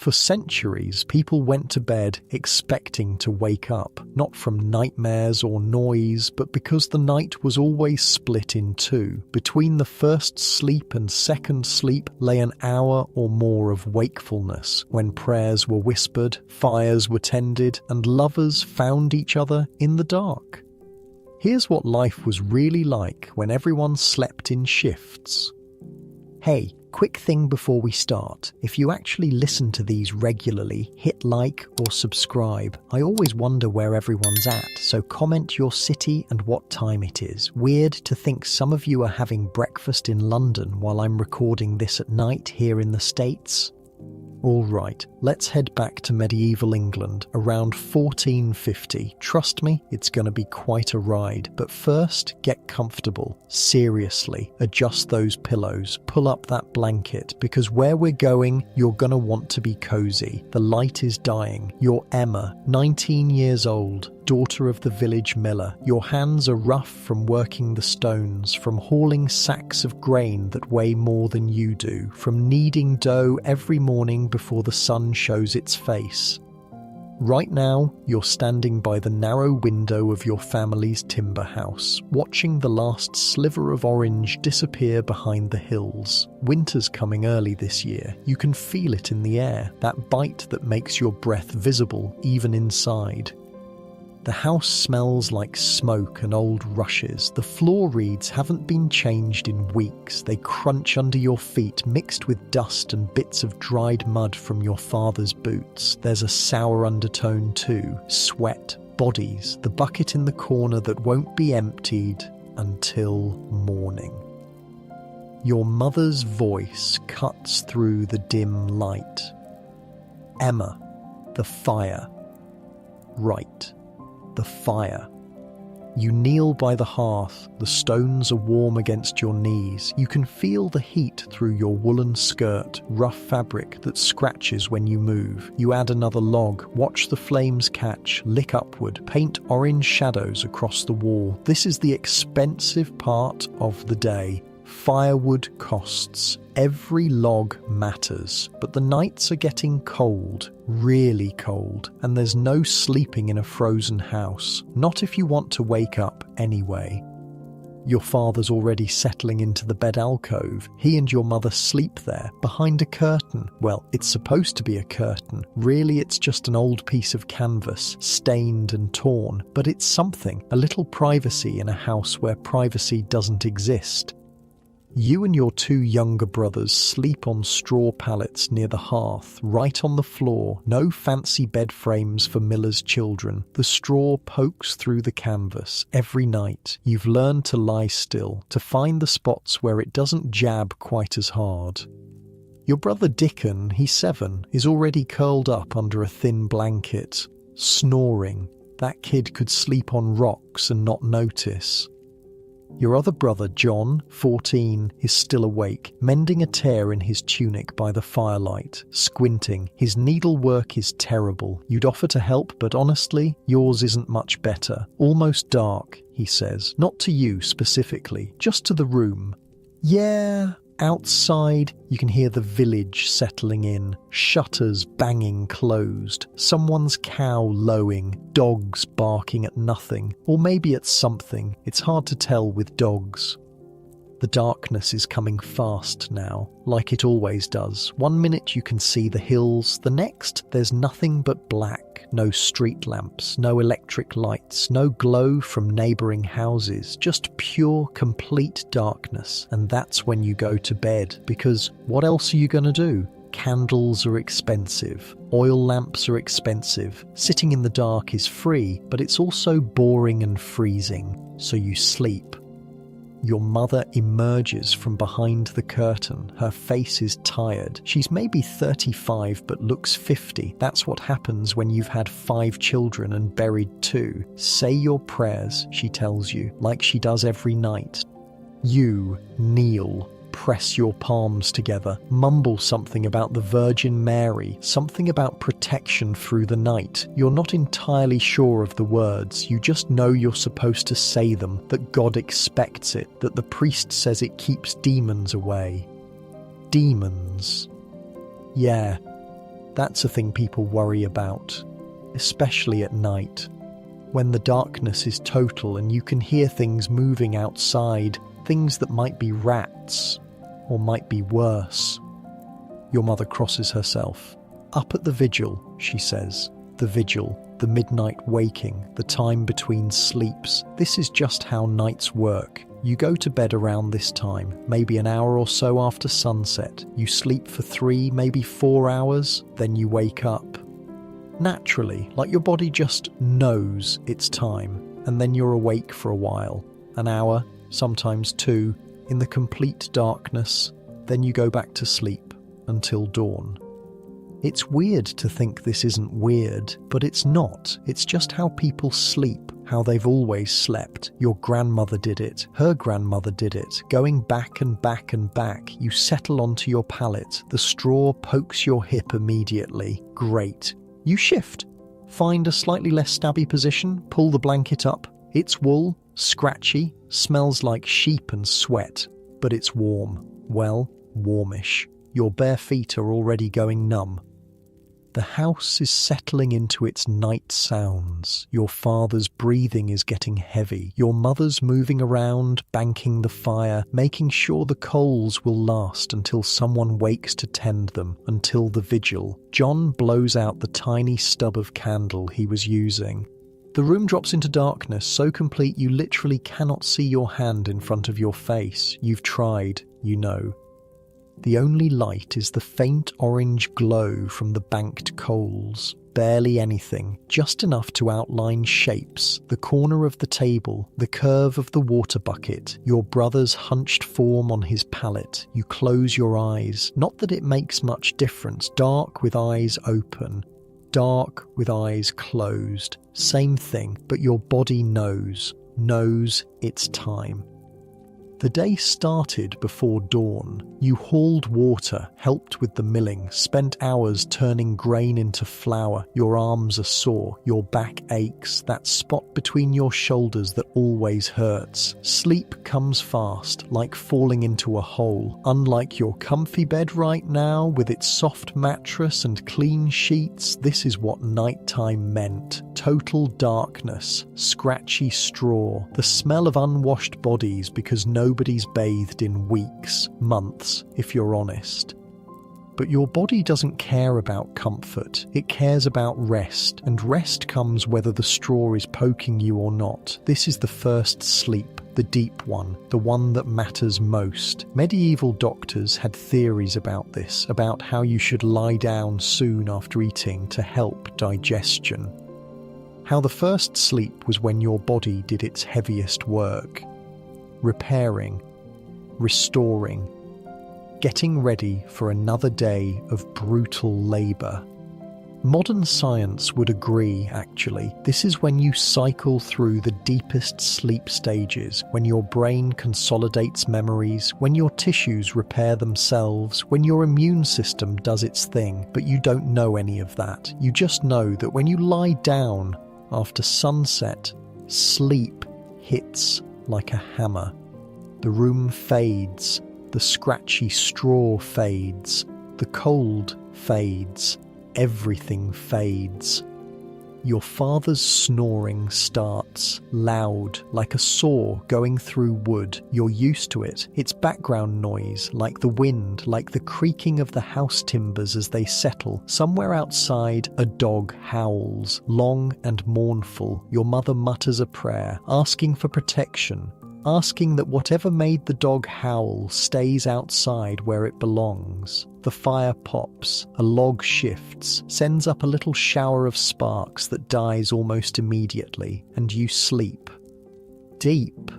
For centuries, people went to bed expecting to wake up, not from nightmares or noise, but because the night was always split in two. Between the first sleep and second sleep lay an hour or more of wakefulness, when prayers were whispered, fires were tended, and lovers found each other in the dark. Here's what life was really like when everyone slept in shifts. Hey, quick thing before we start. If you actually listen to these regularly, hit like or subscribe. I always wonder where everyone's at, so comment your city and what time it is. Weird to think some of you are having breakfast in London while I'm recording this at night here in the States. Alright, let's head back to medieval England, around 1450. Trust me, it's gonna be quite a ride, but first, get comfortable. Seriously, adjust those pillows, pull up that blanket, because where we're going, you're gonna want to be cozy. The light is dying. You're Emma, 19 years old, daughter of the village miller. Your hands are rough from working the stones, from hauling sacks of grain that weigh more than you do, from kneading dough every morning before the sun shows its face. Right now, you're standing by the narrow window of your family's timber house, watching the last sliver of orange disappear behind the hills. Winter's coming early this year. You can feel it in the air, that bite that makes your breath visible even inside. The house smells like smoke and old rushes. The floor reeds haven't been changed in weeks. They crunch under your feet, mixed with dust and bits of dried mud from your father's boots. There's a sour undertone too. Sweat, bodies, the bucket in the corner that won't be emptied until morning. Your mother's voice cuts through the dim light. Emma, the fire. Right. The fire. You kneel by the hearth, the stones are warm against your knees. You can feel the heat through your woolen skirt, rough fabric that scratches when you move. You add another log, watch the flames catch, lick upward, paint orange shadows across the wall. This is the expensive part of the day. Firewood costs. Every log matters, but the nights are getting cold, really cold, and there's no sleeping in a frozen house. Not if you want to wake up anyway. Your father's already settling into the bed alcove. He and your mother sleep there, behind a curtain. Well, it's supposed to be a curtain. Really, it's just an old piece of canvas, stained and torn, but it's something, a little privacy in a house where privacy doesn't exist. You and your two younger brothers sleep on straw pallets near the hearth, right on the floor. No fancy bed frames for miller's children. The straw pokes through the canvas. Every night, you've learned to lie still, to find the spots where it doesn't jab quite as hard. Your brother Dickon, he's 7, is already curled up under a thin blanket, snoring. That kid could sleep on rocks and not notice. Your other brother, John, 14, is still awake, mending a tear in his tunic by the firelight, squinting. His needlework is terrible. You'd offer to help, but honestly, yours isn't much better. Almost dark, he says. Not to you specifically, just to the room. Yeah. Outside, you can hear the village settling in, shutters banging closed, someone's cow lowing, dogs barking at nothing, or maybe at something. It's hard to tell with dogs. The darkness is coming fast now, like it always does. One minute you can see the hills, the next there's nothing but black. No street lamps, no electric lights, no glow from neighbouring houses, just pure, complete darkness. And that's when you go to bed, because what else are you going to do? Candles are expensive. Oil lamps are expensive. Sitting in the dark is free, but it's also boring and freezing. So you sleep. Your mother emerges from behind the curtain. Her face is tired. She's maybe 35 but looks 50. That's what happens when you've had 5 children and buried 2. Say your prayers, she tells you, like she does every night. You kneel. Press your palms together, mumble something about the Virgin Mary, something about protection through the night. You're not entirely sure of the words, you just know you're supposed to say them, that God expects it, that the priest says it keeps demons away. Demons. Yeah, That's a thing people worry about, especially at night, when the darkness is total and you can hear things moving outside, things that might be rats, or might be worse. Your mother crosses herself. Up at the vigil, she says. The vigil, the midnight waking, the time between sleeps. This is just how nights work. You go to bed around this time, maybe an hour or so after sunset. You sleep for 3, maybe 4 hours, then you wake up. Naturally, like your body just knows it's time, and then you're awake for a while. An hour, sometimes 2, in the complete darkness, then you go back to sleep until dawn. It's weird to think this isn't weird, but it's not. It's just how people sleep, how they've always slept. Your grandmother did it, her grandmother did it. Going back and back and back, you settle onto your pallet. The straw pokes your hip immediately. Great. You shift. Find a slightly less stabby position, pull the blanket up. It's wool, scratchy, smells like sheep and sweat, but it's warm. Well, warmish. Your bare feet are already going numb. The house is settling into its night sounds. Your father's breathing is getting heavy. Your mother's moving around, banking the fire, making sure the coals will last until someone wakes to tend them, until the vigil. John blows out the tiny stub of candle he was using. The room drops into darkness, so complete you literally cannot see your hand in front of your face. You've tried, you know. The only light is the faint orange glow from the banked coals. Barely anything, just enough to outline shapes, the corner of the table, the curve of the water bucket, your brother's hunched form on his pallet. You close your eyes. Not that it makes much difference. Dark with eyes open. Dark with eyes closed. Same thing, but your body knows it's time. The day started before dawn. You hauled water, helped with the milling, spent hours turning grain into flour. Your arms are sore, your back aches, that spot between your shoulders that always hurts. Sleep comes fast, like falling into a hole. Unlike your comfy bed right now, with its soft mattress and clean sheets, this is what nighttime meant. Total darkness, scratchy straw, the smell of unwashed bodies because nobody's bathed in weeks, months, if you're honest. But your body doesn't care about comfort, it cares about rest, and rest comes whether the straw is poking you or not. This is the first sleep, the deep one, the one that matters most. Medieval doctors had theories about this, about how you should lie down soon after eating to help digestion. How the first sleep was when your body did its heaviest work. Repairing, restoring, getting ready for another day of brutal labour. Modern science would agree, actually. This is when you cycle through the deepest sleep stages, when your brain consolidates memories, when your tissues repair themselves, when your immune system does its thing, but you don't know any of that. You just know that when you lie down after sunset, sleep hits like a hammer. The room fades, the scratchy straw fades, the cold fades, everything fades. Your father's snoring starts, loud, like a saw going through wood. You're used to it. It's background noise, like the wind, like the creaking of the house timbers as they settle. Somewhere outside, a dog howls, long and mournful. Your mother mutters a prayer, asking for protection, asking that whatever made the dog howl stays outside where it belongs. The fire pops, a log shifts, sends up a little shower of sparks that dies almost immediately, and you sleep. Deep,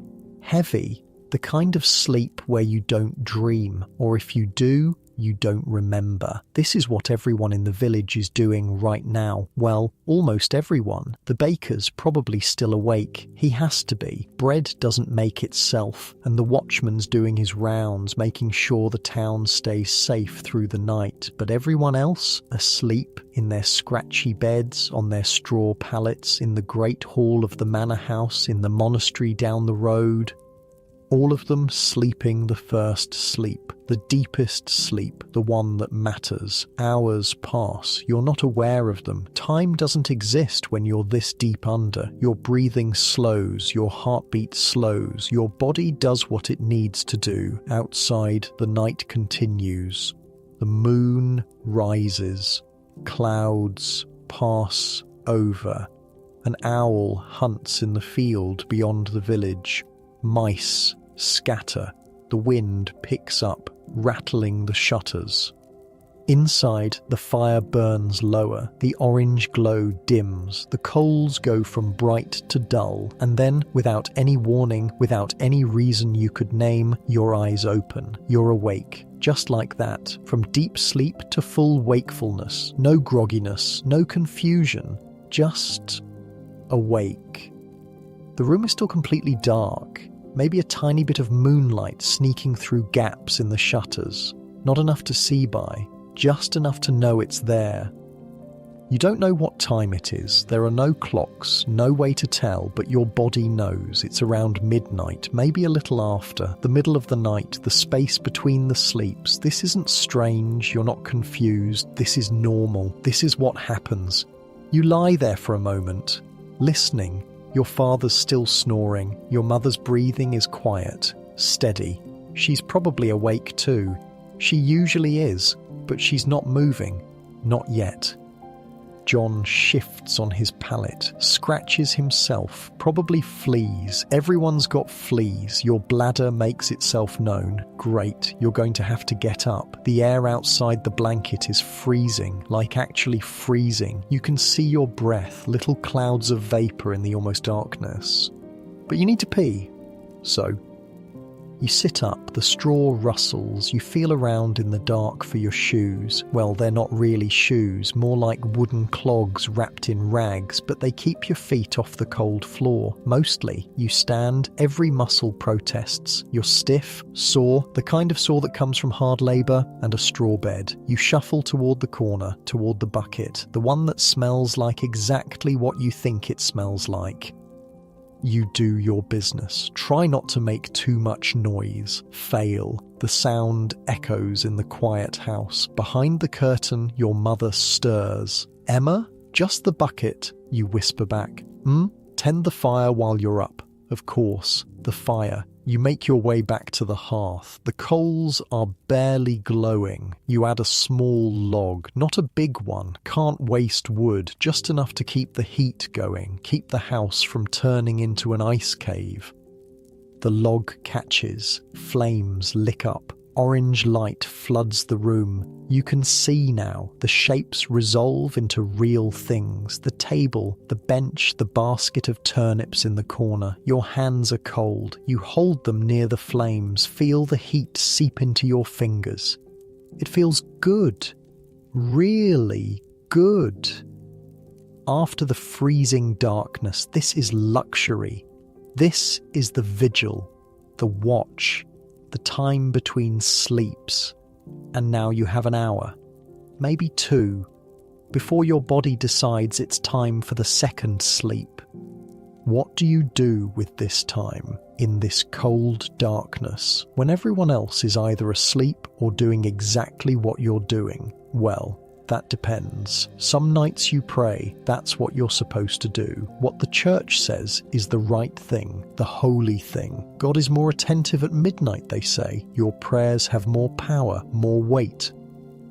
heavy, the kind of sleep where you don't dream, or if you do, you don't remember. This is what everyone in the village is doing right now. Well, almost everyone. The baker's probably still awake. He has to be. Bread doesn't make itself, and the watchman's doing his rounds, making sure the town stays safe through the night. But everyone else, asleep in their scratchy beds, on their straw pallets, in the great hall of the manor house, in the monastery down the road. All of them sleeping the first sleep, the deepest sleep, the one that matters. Hours pass, you're not aware of them. Time doesn't exist when you're this deep under. Your breathing slows, your heartbeat slows, your body does what it needs to do. Outside, the night continues. The moon rises. Clouds pass over. An owl hunts in the field beyond the village. Mice scatter. The wind picks up, rattling the shutters. Inside, the fire burns lower. The orange glow dims. The coals go from bright to dull. And then, without any warning, without any reason you could name, your eyes open. You're awake. Just like that. From deep sleep to full wakefulness. No grogginess, no confusion. Just awake. The room is still completely dark. Maybe a tiny bit of moonlight sneaking through gaps in the shutters. Not enough to see by, just enough to know it's there. You don't know what time it is. There are no clocks, no way to tell, but your body knows. It's around midnight, maybe a little after, the middle of the night, the space between the sleeps. This isn't strange, you're not confused. This is normal. This is what happens. You lie there for a moment, listening. Your father's still snoring. Your mother's breathing is quiet, steady. She's probably awake too. She usually is, but she's not moving. Not yet. John shifts on his pallet, scratches himself, probably fleas. Everyone's got fleas. Your bladder makes itself known. Great, you're going to have to get up. The air outside the blanket is freezing, like actually freezing. You can see your breath, little clouds of vapor in the almost darkness. But you need to pee. So, you sit up, the straw rustles, you feel around in the dark for your shoes. Well, they're not really shoes, more like wooden clogs wrapped in rags, but they keep your feet off the cold floor. Mostly, you stand, every muscle protests. You're stiff, sore, the kind of sore that comes from hard labour, and a straw bed. You shuffle toward the corner, toward the bucket, the one that smells like exactly what you think it smells like. You do your business. Try not to make too much noise. Fail. The sound echoes in the quiet house. Behind the curtain, your mother stirs. Emma? Just the bucket, you whisper back. Tend the fire while you're up. Of course, the fire. You make your way back to the hearth. The coals are barely glowing. You add a small log, not a big one. Can't waste wood, just enough to keep the heat going, keep the house from turning into an ice cave. The log catches. Flames lick up. Orange light floods the room. You can see now. The shapes resolve into real things. The table, the bench, the basket of turnips in the corner. Your hands are cold. You hold them near the flames. Feel the heat seep into your fingers. It feels good. Really good. After the freezing darkness, this is luxury. This is the vigil, the watch, the time between sleeps. And now you have an hour, maybe 2, before your body decides it's time for the second sleep. What do you do with this time, in this cold darkness, when everyone else is either asleep or doing exactly what you're doing? Well, that depends. Some nights you pray, that's what you're supposed to do. What the church says is the right thing, the holy thing. God is more attentive at midnight, they say. Your prayers have more power, more weight.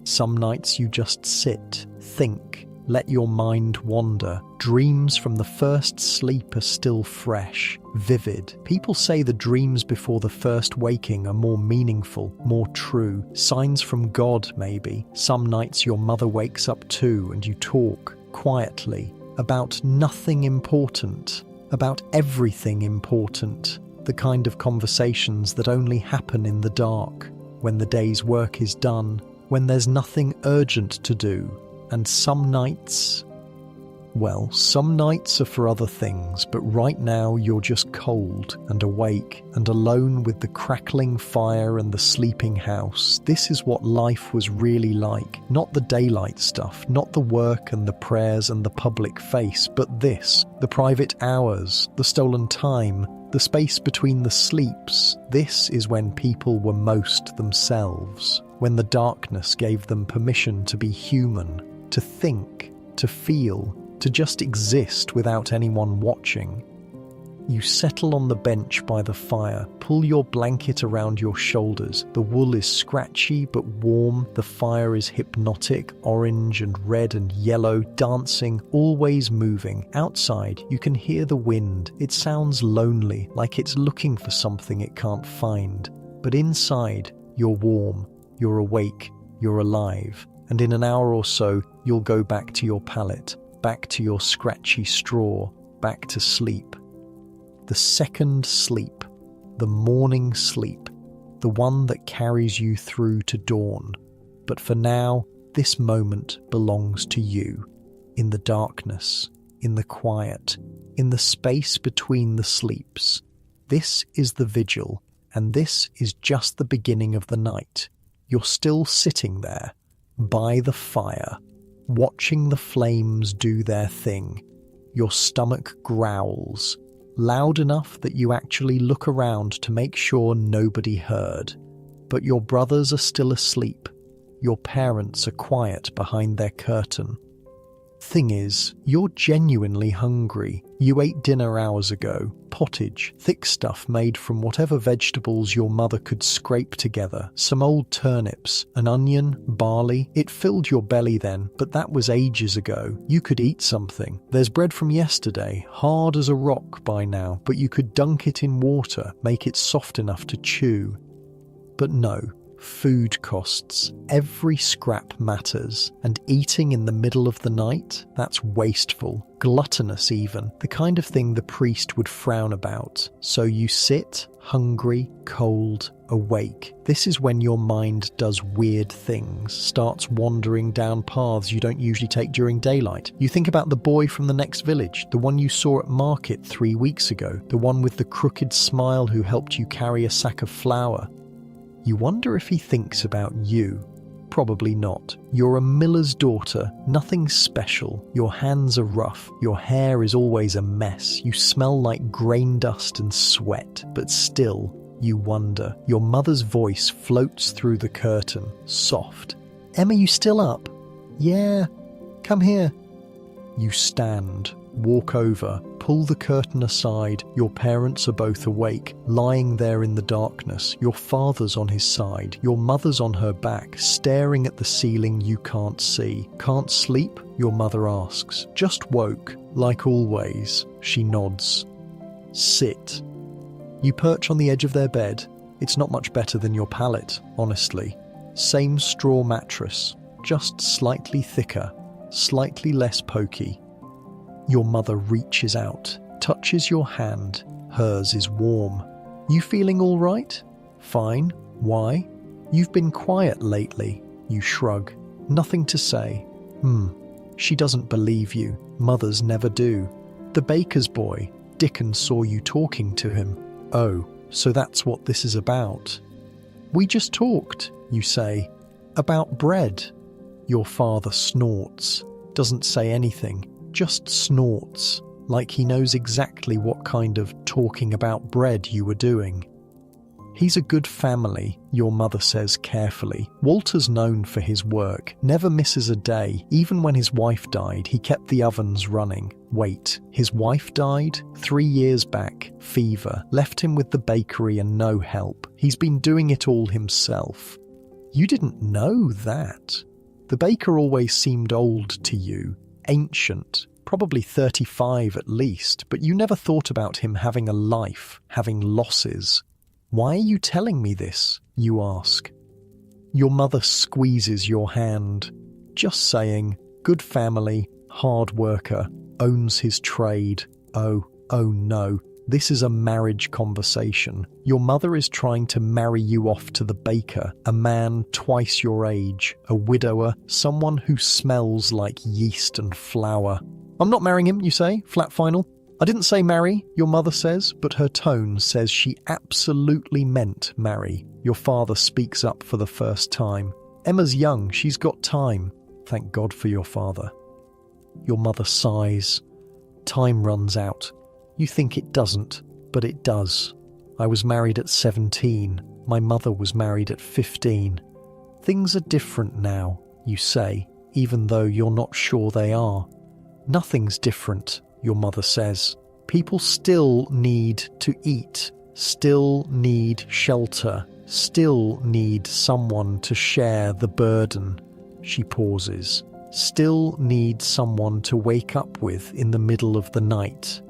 Some nights you just sit, think, let your mind wander. Dreams from the first sleep are still fresh, vivid. People say the dreams before the first waking are more meaningful, more true. Signs from God, maybe. Some nights your mother wakes up too and you talk, quietly, about nothing important, about everything important. The kind of conversations that only happen in the dark, when the day's work is done, when there's nothing urgent to do. And some nights, well, some nights are for other things, but right now you're just cold and awake and alone with the crackling fire and the sleeping house. This is what life was really like. Not the daylight stuff, not the work and the prayers and the public face, but this, the private hours, the stolen time, The space between the sleeps, this is when people were most themselves, when the darkness gave them permission to be human, to think, to feel, to just exist without anyone watching. You settle on the bench by the fire, pull your blanket around your shoulders. The wool is scratchy but warm, the fire is hypnotic, orange and red and yellow, dancing, always moving. Outside, you can hear the wind. It sounds lonely, like it's looking for something it can't find. But inside, you're warm, you're awake, you're alive. And in an hour or so, you'll go back to your pallet, back to your scratchy straw, back to sleep. The second sleep, the morning sleep, the one that carries you through to dawn. But for now, this moment belongs to you, in the darkness, in the quiet, in the space between the sleeps. This is the vigil, and this is just the beginning of the night. You're still sitting there, by the fire, watching the flames do their thing. Your stomach growls, loud enough that you actually look around to make sure nobody heard. But your brothers are still asleep. Your parents are quiet behind their curtain. Thing is, you're genuinely hungry. You ate dinner hours ago. Pottage, thick stuff made from whatever vegetables your mother could scrape together. Some old turnips, an onion, barley. It filled your belly then, but that was ages ago. You could eat something. There's bread from yesterday, hard as a rock by now, but you could dunk it in water, make it soft enough to chew. But no. Food costs. Every scrap matters. And eating in the middle of the night? That's wasteful. Gluttonous even. The kind of thing the priest would frown about. So you sit, hungry, cold, awake. This is when your mind does weird things, starts wandering down paths you don't usually take during daylight. You think about the boy from the next village, the one you saw at market 3 weeks ago, the one with the crooked smile who helped you carry a sack of flour. You wonder if he thinks about you. Probably not. You're a miller's daughter, nothing special. Your hands are rough, your hair is always a mess, you smell like grain dust and sweat, but still, you wonder. Your mother's voice floats through the curtain, soft. "Emma, you still up?" "Yeah, come here." You stand, walk over, pull the curtain aside. Your parents are both awake, lying there in the darkness. Your father's on his side, your mother's on her back, staring at the ceiling you can't see. "Can't sleep?" your mother asks. "Just woke, like always." She nods. "Sit." You perch on the edge of their bed. It's not much better than your pallet, honestly. Same straw mattress, just slightly thicker, slightly less pokey. Your mother reaches out, touches your hand. Hers is warm. "You feeling all right?" "Fine. Why?" "You've been quiet lately." You shrug. Nothing to say. She doesn't believe you. Mothers never do. "The baker's boy. Dickon saw you talking to him." "Oh, so that's what this is about." "We just talked," you say. "About bread." Your father snorts. Doesn't say anything. Just snorts, like he knows exactly what kind of talking about bread you were doing. "He's a good family," your mother says carefully. "Walter's known for his work, never misses a day. Even when his wife died, he kept the ovens running." Wait, his wife died? 3 years back, fever, left him with the bakery and no help. He's been doing it all himself. You didn't know that. The baker always seemed old to you. Ancient, probably 35 at least, but you never thought about him having a life, having losses. "Why are you telling me this?" you ask. Your mother squeezes your hand, just saying, good family, hard worker, owns his trade. Oh no, this is a marriage conversation. Your mother is trying to marry you off to the baker, a man twice your age, a widower, someone who smells like yeast and flour. "I'm not marrying him," you say, flat final. "I didn't say marry," your mother says, but her tone says she absolutely meant marry. Your father speaks up for the first time. "Emma's young, she's got time." Thank God for your father. Your mother sighs. Time runs out. You think it doesn't. but it does. I was married at 17. My mother was married at 15. Things are different now, you say, even though you're not sure they are. Nothing's different, your mother says. People still need to eat, still need shelter, still need someone to share the burden. She pauses. Still need someone to wake up with in the middle of the night.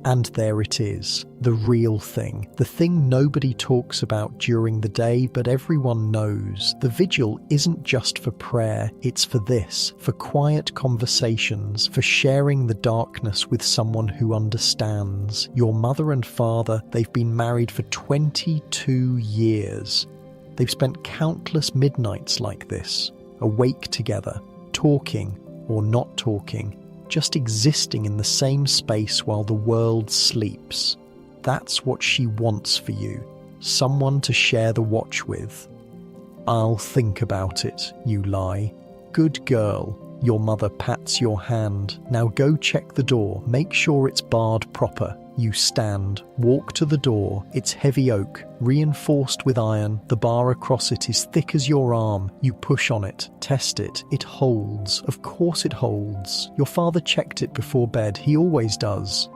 And there it is, the real thing, the thing nobody talks about during the day but everyone knows. The vigil isn't just for prayer, it's for this, for quiet conversations, for sharing the darkness with someone who understands. Your mother and father, they've been married for 22 years. They've spent countless midnights like this, awake together, talking or not talking, just existing in the same space while the world sleeps. That's what she wants for you, someone to share the watch with. I'll think about it, you lie. Good girl. Your mother pats your hand. Now go check the door, make sure it's barred proper. You stand, walk to the door. It's heavy oak, reinforced with iron. The bar across it is thick as your arm. You push on it, test it. It holds. Of course it holds. Your father checked it before bed. He always does.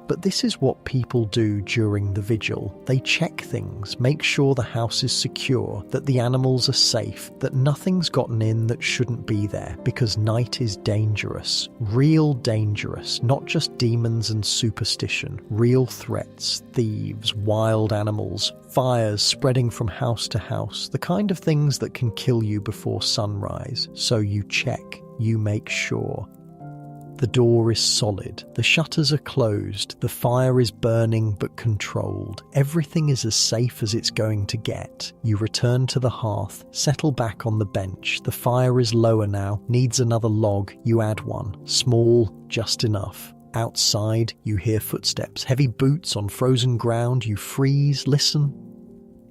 But this is what people do during the vigil. They check things, make sure the house is secure, that the animals are safe, that nothing's gotten in that shouldn't be there, because night is dangerous. Real dangerous, not just demons and superstition. Real threats, thieves, wild animals, fires spreading from house to house, the kind of things that can kill you before sunrise. So you check, you make sure. The door is solid, the shutters are closed, the fire is burning but controlled. Everything is as safe as it's going to get. You return to the hearth, settle back on the bench. The fire is lower now, needs another log. You add one, small, just enough. Outside, you hear footsteps, heavy boots on frozen ground. You freeze, listen.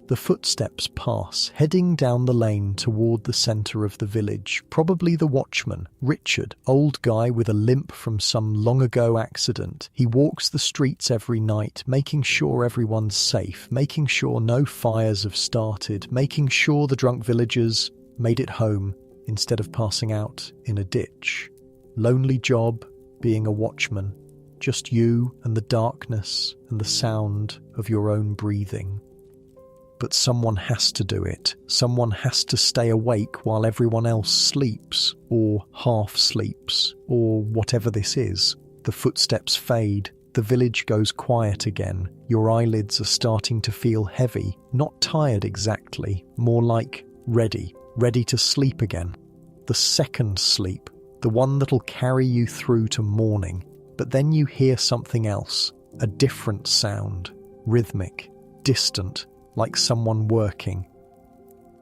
The footsteps pass, heading down the lane toward the centre of the village. Probably the watchman, Richard, old guy with a limp from some long-ago accident. He walks the streets every night, making sure everyone's safe, making sure no fires have started, making sure the drunk villagers made it home instead of passing out in a ditch. Lonely job, being a watchman. Just you and the darkness and the sound of your own breathing. But someone has to do it. Someone has to stay awake while everyone else sleeps, or half sleeps, or whatever this is. The footsteps fade. The village goes quiet again. Your eyelids are starting to feel heavy. Not tired exactly, more like ready to sleep again. The second sleep, the one that'll carry you through to morning. But then you hear something else, a different sound, rhythmic, distant, like someone working.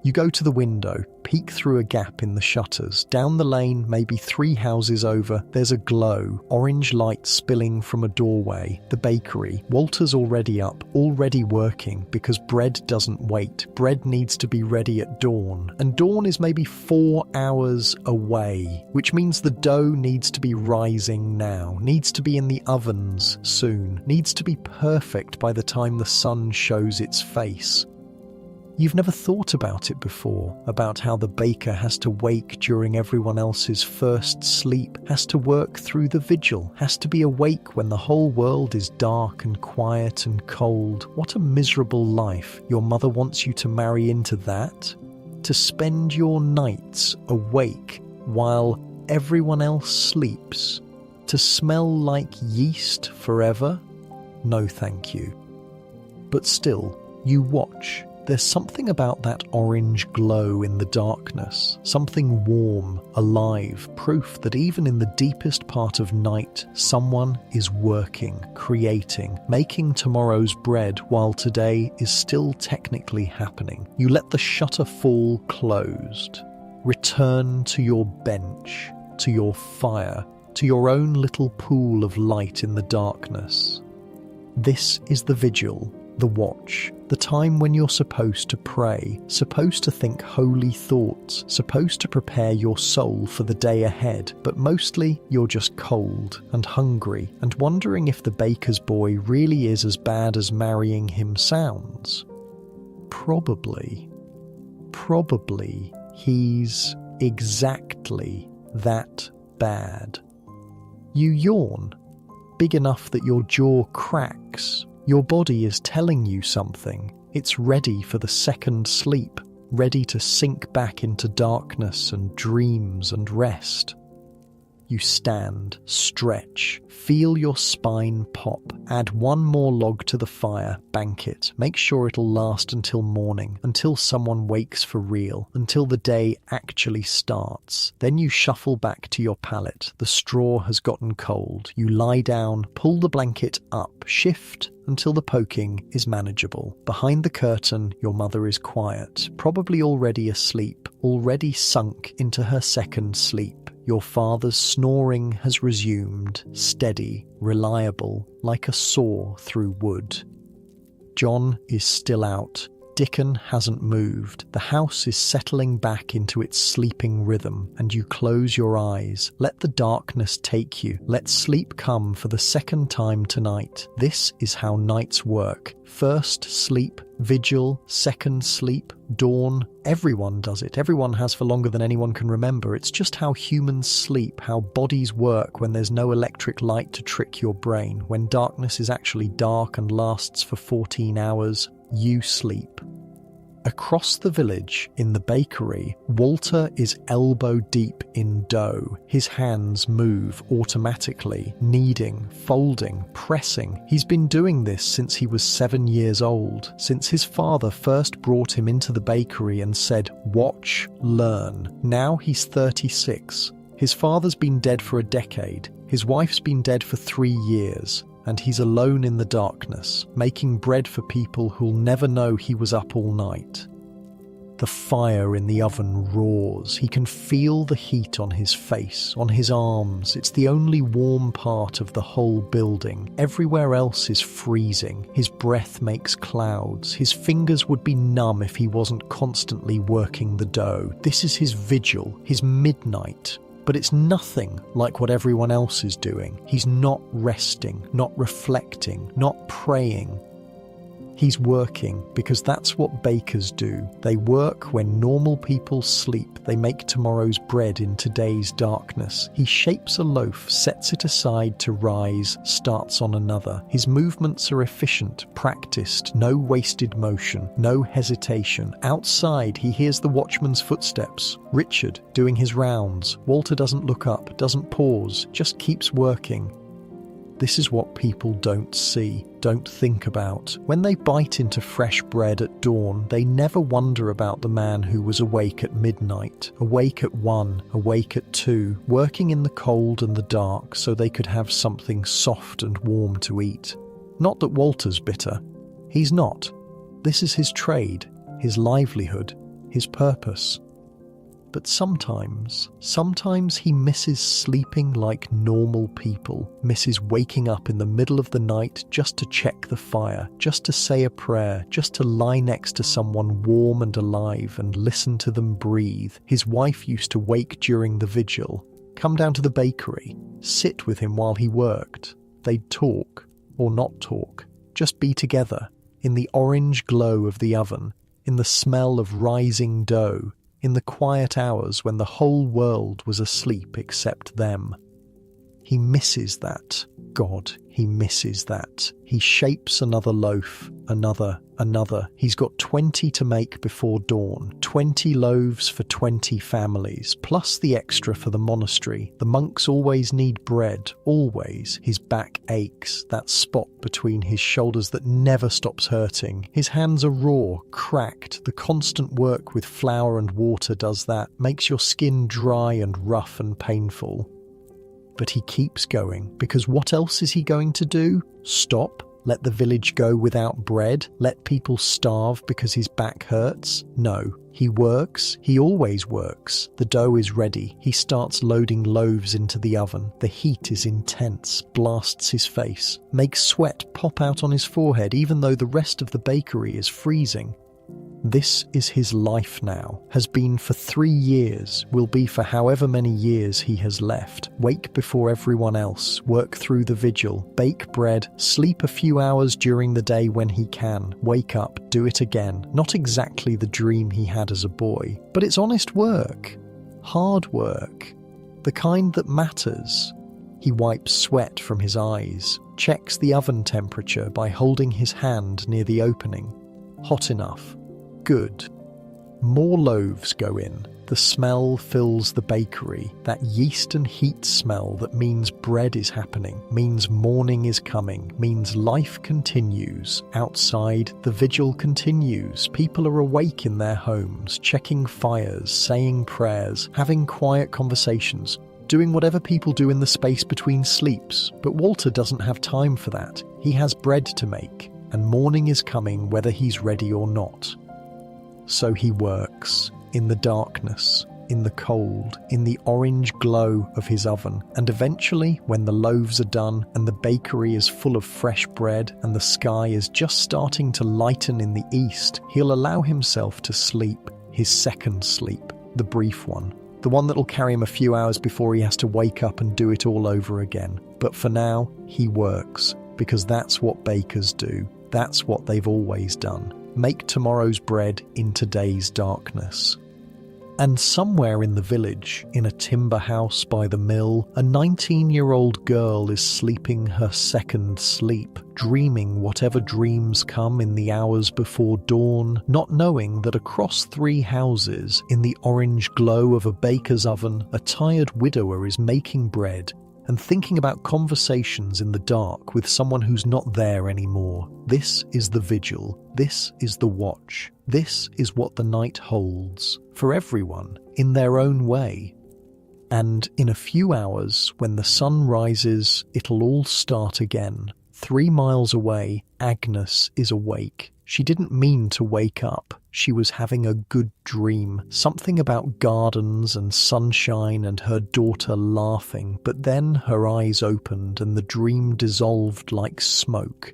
You go to the window, peek through a gap in the shutters. Down the lane, maybe 3 houses over, there's a glow, orange light spilling from a doorway. The bakery. Walter's already up, already working, because bread doesn't wait. Bread needs to be ready at dawn. And dawn is maybe 4 hours away, which means the dough needs to be rising now, needs to be in the ovens soon, needs to be perfect by the time the sun shows its face. You've never thought about it before, about how the baker has to wake during everyone else's first sleep, has to work through the vigil, has to be awake when the whole world is dark and quiet and cold. What a miserable life. Your mother wants you to marry into that? To spend your nights awake while everyone else sleeps? To smell like yeast forever? No thank you. But still, you watch. There's something about that orange glow in the darkness, something warm, alive, proof that even in the deepest part of night, someone is working, creating, making tomorrow's bread while today is still technically happening. You let the shutter fall closed. Return to your bench, to your fire, to your own little pool of light in the darkness. This is the vigil. The watch, The time when you're supposed to pray, supposed to think holy thoughts, supposed to prepare your soul for the day ahead, but mostly you're just cold and hungry and wondering if the baker's boy really is as bad as marrying him sounds. Probably he's exactly that bad. You yawn, big enough that your jaw cracks. Your body is telling you something. It's ready for the second sleep, ready to sink back into darkness and dreams and rest. You stand, stretch, feel your spine pop, add one more log to the fire, bank it, make sure it'll last until morning, until someone wakes for real, until the day actually starts. Then you shuffle back to your pallet. The straw has gotten cold. You lie down, pull the blanket up, shift until the poking is manageable. Behind the curtain, your mother is quiet, probably already asleep, already sunk into her second sleep. Your father's snoring has resumed, steady, reliable, like a saw through wood. John is still out. Dickon hasn't moved. The house is settling back into its sleeping rhythm, and you close your eyes. Let the darkness take you. Let sleep come for the second time tonight. This is how nights work. First sleep, vigil, second sleep, dawn. Everyone does it. Everyone has for longer than anyone can remember. It's just how humans sleep, how bodies work when there's no electric light to trick your brain, when darkness is actually dark and lasts for 14 hours. You sleep. Across the village, in the bakery, Walter is elbow deep in dough. His hands move automatically, kneading, folding, pressing. He's been doing this since he was 7 years old, since his father first brought him into the bakery and said, "Watch, learn." Now he's 36. His father's been dead for a decade. His wife's been dead for 3 years. And he's alone in the darkness, making bread for people who'll never know he was up all night. The fire in the oven roars. He can feel the heat on his face, on his arms. It's the only warm part of the whole building. Everywhere else is freezing. His breath makes clouds. His fingers would be numb if he wasn't constantly working the dough. This is his vigil, his midnight. But it's nothing like what everyone else is doing. He's not resting, not reflecting, not praying. He's working because that's what bakers do. They work when normal people sleep. They make tomorrow's bread in today's darkness. He shapes a loaf, sets it aside to rise, starts on another. His movements are efficient, practiced, no wasted motion, no hesitation. Outside, he hears the watchman's footsteps. Richard doing his rounds. Walter doesn't look up, doesn't pause, just keeps working. This is what people don't see, don't think about. When they bite into fresh bread at dawn, they never wonder about the man who was awake at midnight, awake at 1, awake at 2, working in the cold and the dark so they could have something soft and warm to eat. Not that Walter's bitter. He's not. This is his trade, his livelihood, his purpose. But sometimes he misses sleeping like normal people, misses waking up in the middle of the night just to check the fire, just to say a prayer, just to lie next to someone warm and alive and listen to them breathe. His wife used to wake during the vigil, come down to the bakery, sit with him while he worked. They'd talk, or not talk, just be together, in the orange glow of the oven, in the smell of rising dough, in the quiet hours when the whole world was asleep except them. He misses that. God, he misses that. He shapes another loaf, another. He's got 20 to make before dawn, 20 loaves for 20 families, plus the extra for the monastery. The monks always need bread, always. His back aches, that spot between his shoulders that never stops hurting. His hands are raw, cracked. The constant work with flour and water does that, makes your skin dry and rough and painful. But he keeps going, because what else is he going to do? Stop? Let the village go without bread? Let people starve because his back hurts? No. He works. He always works. The dough is ready. He starts loading loaves into the oven. The heat is intense, blasts his face, makes sweat pop out on his forehead even though the rest of the bakery is freezing. This is his life now, has been for 3 years, will be for however many years he has left. Wake before everyone else, work through the vigil, bake bread, sleep a few hours during the day when he can, wake up, do it again. Not exactly the dream he had as a boy, but it's honest work. Hard work. The kind that matters. He wipes sweat from his eyes, checks the oven temperature by holding his hand near the opening. Hot enough. Good. More loaves go in. The smell fills the bakery. That yeast and heat smell that means bread is happening, means morning is coming, means life continues. Outside, the vigil continues. People are awake in their homes, checking fires, saying prayers, having quiet conversations, doing whatever people do in the space between sleeps. But Walter doesn't have time for that. He has bread to make, and morning is coming whether he's ready or not. So he works, in the darkness, in the cold, in the orange glow of his oven, and eventually, when the loaves are done and the bakery is full of fresh bread and the sky is just starting to lighten in the east, he'll allow himself to sleep, his second sleep, the brief one, the one that'll carry him a few hours before he has to wake up and do it all over again. But for now, he works, because that's what bakers do. That's what they've always done. Make tomorrow's bread in today's darkness. And somewhere in the village, in a timber house by the mill, a 19-year-old girl is sleeping her second sleep, dreaming whatever dreams come in the hours before dawn, not knowing that across 3 houses, in the orange glow of a baker's oven, a tired widower is making bread, and thinking about conversations in the dark with someone who's not there anymore. This is the vigil. This is the watch. This is what the night holds, for everyone, in their own way. And in a few hours, when the sun rises, it'll all start again. 3 miles away, Agnes is awake. She didn't mean to wake up. She was having a good dream, something about gardens and sunshine and her daughter laughing, but then her eyes opened and the dream dissolved like smoke.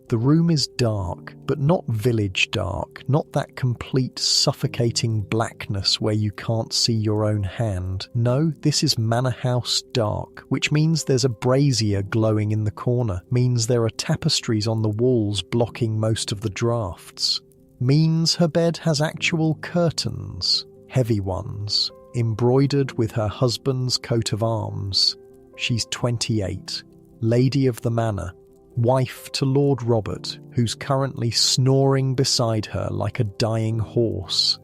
The room is dark, but not village dark, not that complete suffocating blackness where you can't see your own hand. No, this is manor house dark, which means there's a brazier glowing in the corner, means there are tapestries on the walls blocking most of the drafts. Means her bed has actual curtains, heavy ones, embroidered with her husband's coat of arms. She's 28, lady of the manor, wife to Lord Robert, who's currently snoring beside her like a dying horse.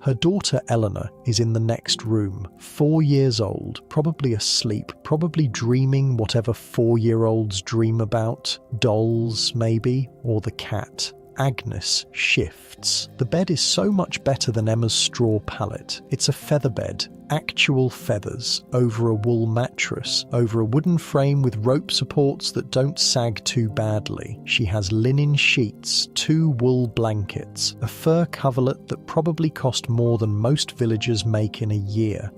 Her daughter Eleanor is in the next room, 4 years old, probably asleep, probably dreaming whatever 4-year-olds dream about, dolls maybe, or the cat. Agnes shifts. The bed is so much better than Emma's straw pallet. It's a feather bed, actual feathers, over a wool mattress, over a wooden frame with rope supports that don't sag too badly. She has linen sheets, 2 wool blankets, a fur coverlet that probably cost more than most villagers make in a year.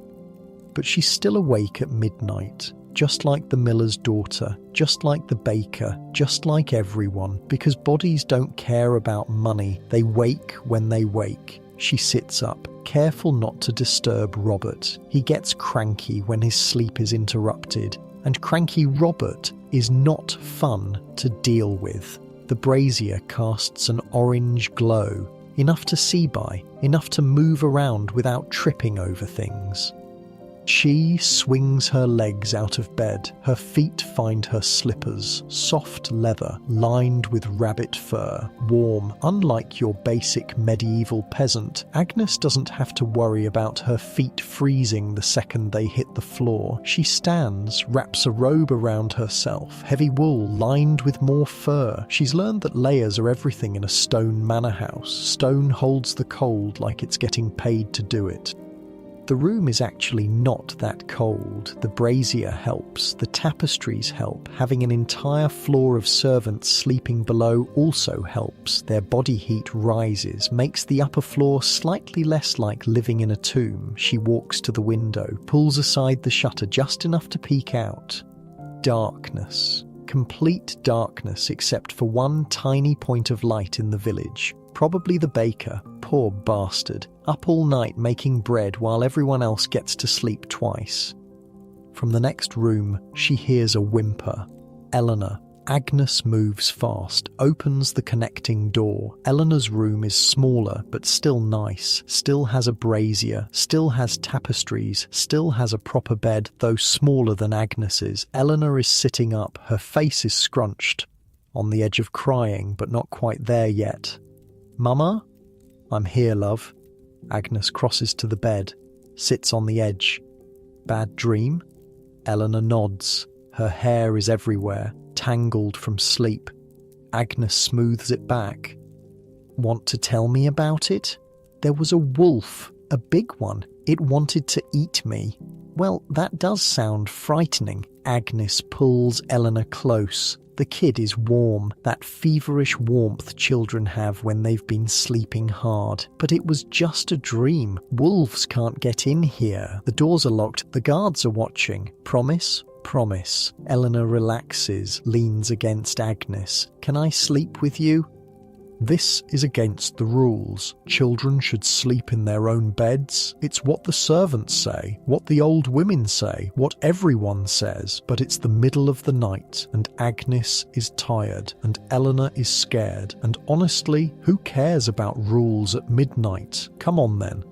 But she's still awake at midnight. Just like the miller's daughter, just like the baker, just like everyone, because bodies don't care about money. They wake when they wake. She sits up, careful not to disturb Robert. He gets cranky when his sleep is interrupted, and cranky Robert is not fun to deal with. The brazier casts an orange glow, enough to see by, enough to move around without tripping over things. She swings her legs out of bed. Her feet find her slippers, soft leather, lined with rabbit fur, warm. Unlike your basic medieval peasant, Agnes doesn't have to worry about her feet freezing the second they hit the floor. She stands, wraps a robe around herself, heavy wool lined with more fur. She's learned that layers are everything in a stone manor house. Stone holds the cold like it's getting paid to do it. The room is actually not that cold. The brazier helps, the tapestries help, having an entire floor of servants sleeping below also helps. Their body heat rises, makes the upper floor slightly less like living in a tomb. She walks to the window, pulls aside the shutter just enough to peek out. Darkness. Complete darkness except for one tiny point of light in the village. Probably the baker, poor bastard, up all night making bread while everyone else gets to sleep twice. From the next room, she hears a whimper. Eleanor. Agnes moves fast, opens the connecting door. Eleanor's room is smaller, but still nice, still has a brazier, still has tapestries, still has a proper bed, though smaller than Agnes's. Eleanor is sitting up, her face is scrunched, on the edge of crying, but not quite there yet. Mama? I'm here, love. Agnes crosses to the bed, sits on the edge. Bad dream? Eleanor nods. Her hair is everywhere, tangled from sleep. Agnes smooths it back. Want to tell me about it? There was a wolf, a big one. It wanted to eat me. Well, that does sound frightening. Agnes pulls Eleanor close. The kid is warm, that feverish warmth children have when they've been sleeping hard. But it was just a dream. Wolves can't get in here. The doors are locked. The guards are watching. Promise? Promise. Eleanor relaxes, leans against Agnes. Can I sleep with you? This is against the rules. Children should sleep in their own beds. It's what the servants say, what the old women say, what everyone says. But it's the middle of the night, and Agnes is tired, and Eleanor is scared. And honestly, who cares about rules at midnight? Come on then.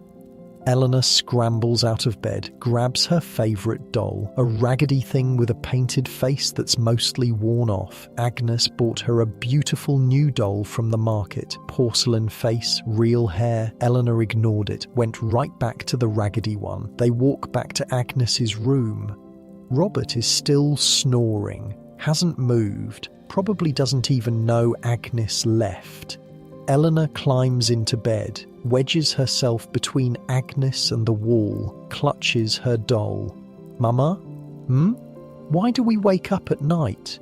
Eleanor scrambles out of bed, grabs her favourite doll, a raggedy thing with a painted face that's mostly worn off. Agnes bought her a beautiful new doll from the market. Porcelain face, real hair. Eleanor ignored it, went right back to the raggedy one. They walk back to Agnes's room. Robert is still snoring, hasn't moved, probably doesn't even know Agnes left. Eleanor climbs into bed, wedges herself between Agnes and the wall, clutches her doll. Mama? Why do we wake up at night?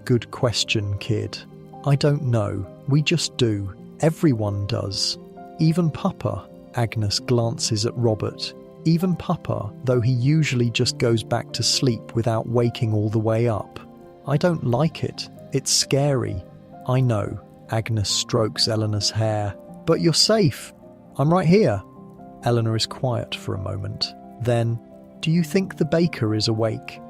Good question, kid. I don't know. We just do. Everyone does. Even Papa. Agnes glances at Robert. Even Papa, though he usually just goes back to sleep without waking all the way up. I don't like it. It's scary. I know. Agnes strokes Eleanor's hair. But you're safe. I'm right here. Eleanor is quiet for a moment. Then, do you think the baker is awake?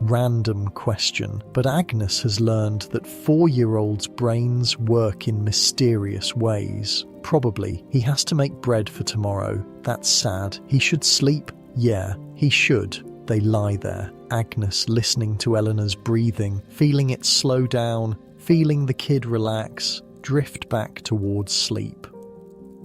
Random question, but Agnes has learned that 4-year-olds' brains work in mysterious ways. Probably, he has to make bread for tomorrow. That's sad. He should sleep. Yeah, he should. They lie there. Agnes listening to Eleanor's breathing, feeling it slow down, feeling the kid relax, drift back towards sleep.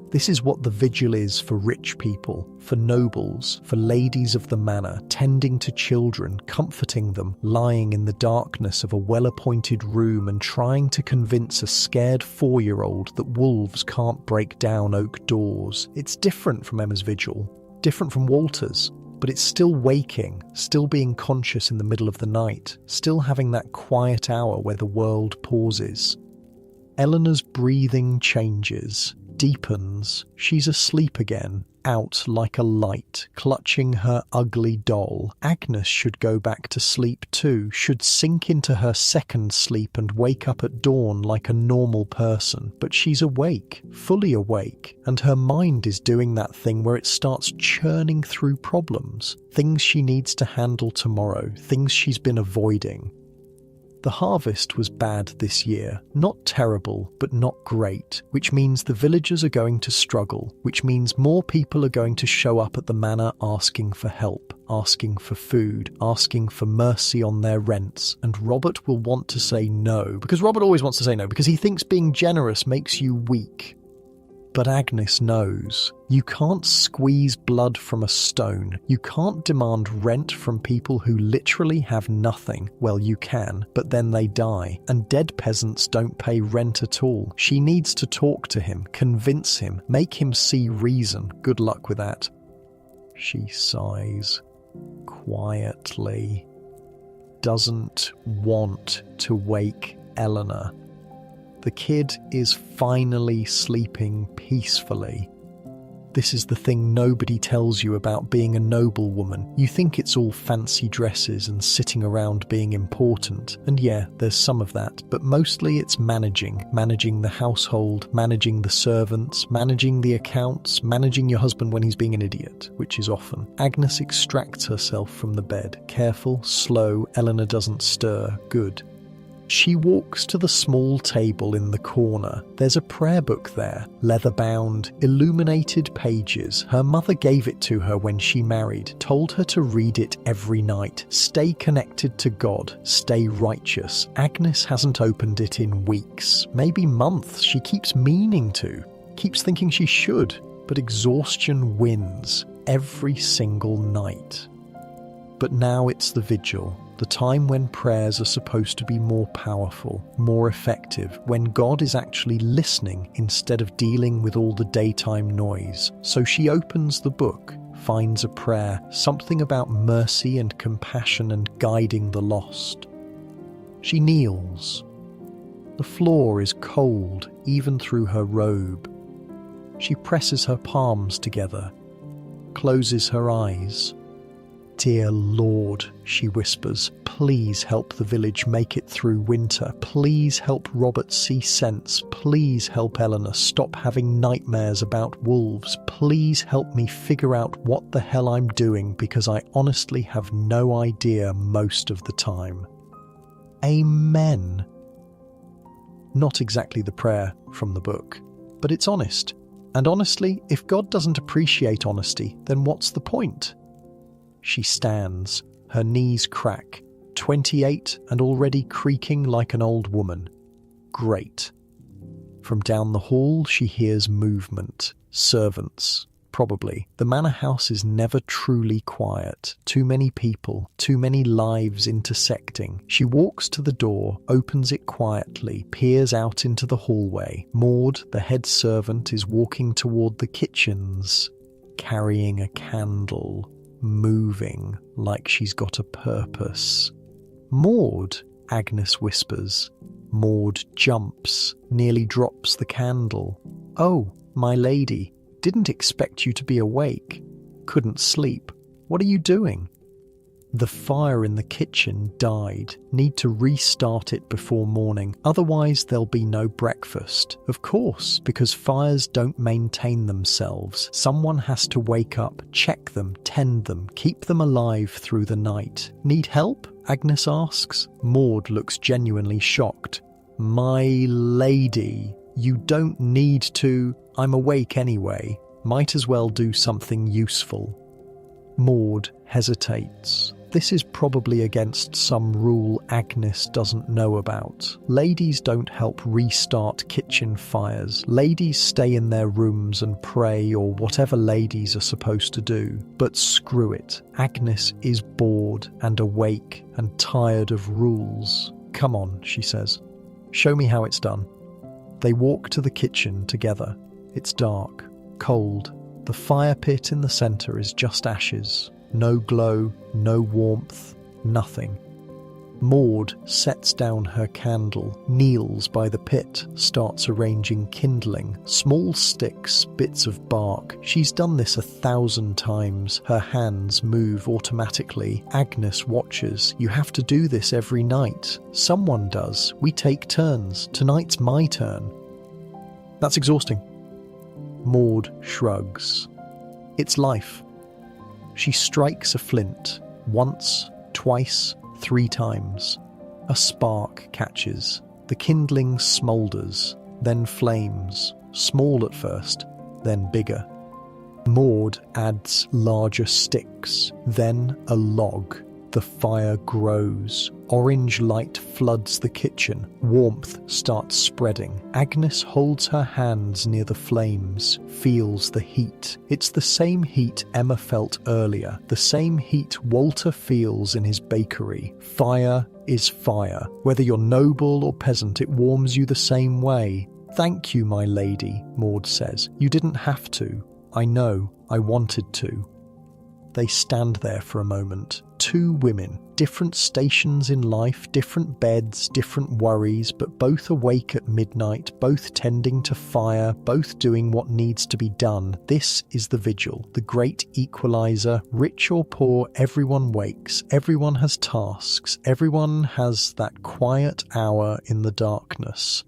This is what the vigil is for rich people, for nobles, for ladies of the manor, tending to children, comforting them, lying in the darkness of a well-appointed room and trying to convince a scared 4-year-old that wolves can't break down oak doors. It's different from Emma's vigil, different from Walter's, but it's still waking, still being conscious in the middle of the night, still having that quiet hour where the world pauses. Eleanor's breathing changes, deepens. She's asleep again, out like a light, clutching her ugly doll. Agnes should go back to sleep too, should sink into her second sleep and wake up at dawn like a normal person. But she's awake, fully awake, and her mind is doing that thing where it starts churning through problems, things she needs to handle tomorrow, things she's been avoiding. The harvest was bad this year. Not terrible, but not great, which means the villagers are going to struggle, which means more people are going to show up at the manor asking for help, asking for food, asking for mercy on their rents, and Robert will want to say no, because Robert always wants to say no, because he thinks being generous makes you weak. But Agnes knows. You can't squeeze blood from a stone. You can't demand rent from people who literally have nothing. Well, you can, but then they die. And dead peasants don't pay rent at all. She needs to talk to him, convince him, make him see reason. Good luck with that. she sighs quietly. Doesn't want to wake Eleanor. The kid is finally sleeping peacefully. This is the thing nobody tells you about being a noblewoman. You think it's all fancy dresses and sitting around being important. And yeah, there's some of that, but mostly it's managing the household, managing the servants, managing the accounts, managing your husband when he's being an idiot, which is often. Agnes extracts herself from the bed. Careful, slow, Eleanor doesn't stir. Good. She walks to the small table in the corner. There's a prayer book there, leather-bound, illuminated pages. Her mother gave it to her when she married, told her to read it every night. Stay connected to God, stay righteous. Agnes hasn't opened it in weeks, maybe months. She keeps meaning to, keeps thinking she should, but exhaustion wins every single night. But now it's the vigil. The time when prayers are supposed to be more powerful, more effective, when God is actually listening instead of dealing with all the daytime noise. So she opens the book, finds a prayer, something about mercy and compassion and guiding the lost. She kneels. The floor is cold, even through her robe. She presses her palms together, closes her eyes. "Dear Lord," she whispers, "please help the village make it through winter. Please help Robert see sense. Please help Eleanor stop having nightmares about wolves. Please help me figure out what the hell I'm doing, because I honestly have no idea most of the time." Amen. Not exactly the prayer from the book, but it's honest. And honestly, if God doesn't appreciate honesty, then what's the point? She stands, her knees crack, 28 and already creaking like an old woman. Great. From down the hall she hears movement. Servants, probably. The manor house is never truly quiet. Too many people, too many lives intersecting. She walks to the door, opens it quietly, peers out into the hallway. Maud, the head servant, is walking toward the kitchens, carrying a candle. Moving like she's got a purpose. "Maud," Agnes whispers. Maud jumps, nearly drops the candle. "Oh, my lady, didn't expect you to be awake. Couldn't sleep. What are you doing?" "The fire in the kitchen died. Need to restart it before morning. Otherwise there'll be no breakfast." Of course, because fires don't maintain themselves. Someone has to wake up, check them, tend them, keep them alive through the night. "Need help?" Agnes asks. Maud looks genuinely shocked. "My lady, you don't need to. I'm awake anyway. Might as well do something useful." Maud hesitates. This is probably against some rule Agnes doesn't know about. Ladies don't help restart kitchen fires. Ladies stay in their rooms and pray, or whatever ladies are supposed to do. But screw it. Agnes is bored and awake and tired of rules. "Come on," she says. "Show me how it's done." They walk to the kitchen together. It's dark, cold. The fire pit in the centre is just ashes. No glow, no warmth, nothing. Maud sets down her candle, kneels by the pit, starts arranging kindling. Small sticks, bits of bark. She's done this 1,000 times. Her hands move automatically. Agnes watches. "You have to do this every night." "Someone does. We take turns. Tonight's my turn." "That's exhausting." Maud shrugs. "It's life." She strikes a flint, once, twice, 3 times. A spark catches. The kindling smoulders, then flames, small at first, then bigger. Maud adds larger sticks, then a log. The fire grows. Orange light floods the kitchen. Warmth starts spreading. Agnes holds her hands near the flames, feels the heat. It's the same heat Emma felt earlier, the same heat Walter feels in his bakery. Fire is fire. Whether you're noble or peasant, it warms you the same way. "Thank you, my lady," Maud says. "You didn't have to. I know. I wanted to." They stand there for a moment. Two women, different stations in life, different beds, different worries, but both awake at midnight, both tending to fire, both doing what needs to be done. This is the vigil, the great equalizer. Rich or poor, everyone wakes, everyone has tasks, everyone has that quiet hour in the darkness.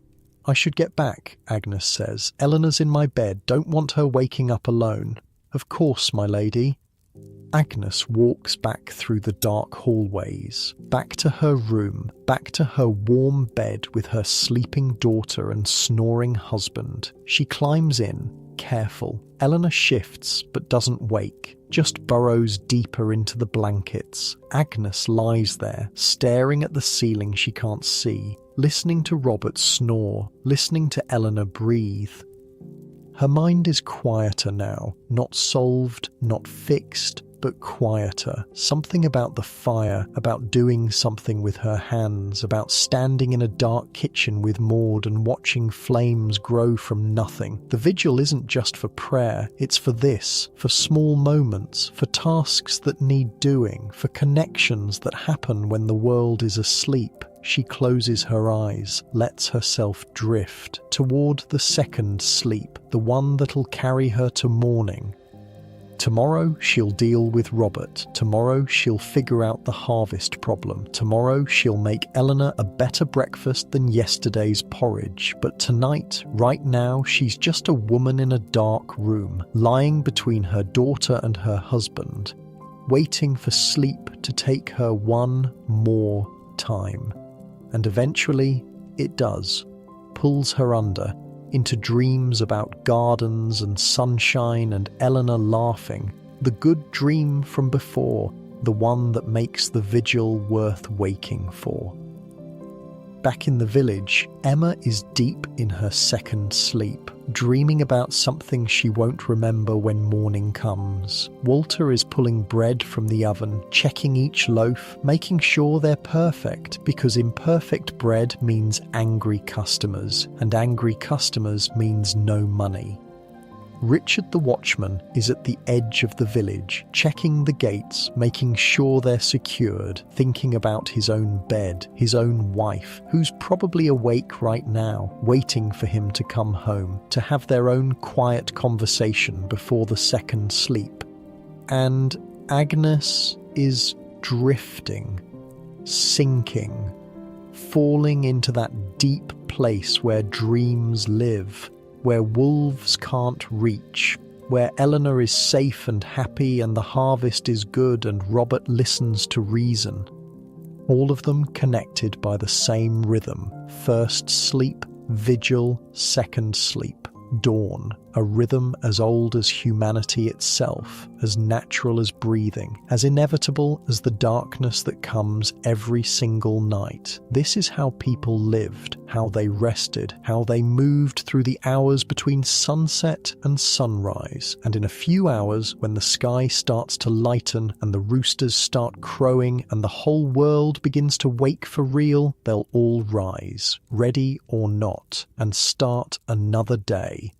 "I should get back," Agnes says. "Eleanor's in my bed, don't want her waking up alone." "Of course, my lady." Agnes walks back through the dark hallways, back to her room, back to her warm bed with her sleeping daughter and snoring husband. She climbs in, careful. Eleanor shifts but doesn't wake, just burrows deeper into the blankets. Agnes lies there, staring at the ceiling she can't see, listening to Robert snore, listening to Eleanor breathe. Her mind is quieter now, not solved, not fixed, but quieter. Something about the fire, about doing something with her hands, about standing in a dark kitchen with Maud and watching flames grow from nothing. The vigil isn't just for prayer, it's for this, for small moments, for tasks that need doing, for connections that happen when the world is asleep. She closes her eyes, lets herself drift toward the second sleep, the one that'll carry her to morning. Tomorrow she'll deal with Robert. Tomorrow she'll figure out the harvest problem. Tomorrow she'll make Eleanor a better breakfast than yesterday's porridge. But tonight, right now, she's just a woman in a dark room, lying between her daughter and her husband, waiting for sleep to take her one more time. And eventually, it does. Pulls her under, into dreams about gardens and sunshine and Eleanor laughing. The good dream from before, the one that makes the vigil worth waking for. Back in the village, Emma is deep in her second sleep, dreaming about something she won't remember when morning comes. Walter is pulling bread from the oven, checking each loaf, making sure they're perfect, because imperfect bread means angry customers, and angry customers means no money. Richard the watchman is at the edge of the village, checking the gates, making sure they're secured, thinking about his own bed, his own wife, who's probably awake right now, waiting for him to come home, to have their own quiet conversation before the second sleep. And Agnes is drifting, sinking, falling into that deep place where dreams live, where wolves can't reach, where Eleanor is safe and happy and the harvest is good and Robert listens to reason. All of them connected by the same rhythm. First sleep, vigil, second sleep, dawn. A rhythm as old as humanity itself, as natural as breathing, as inevitable as the darkness that comes every single night. This is how people lived, how they rested, how they moved through the hours between sunset and sunrise. And in a few hours, when the sky starts to lighten and the roosters start crowing and the whole world begins to wake for real, they'll all rise, ready or not, and start another day.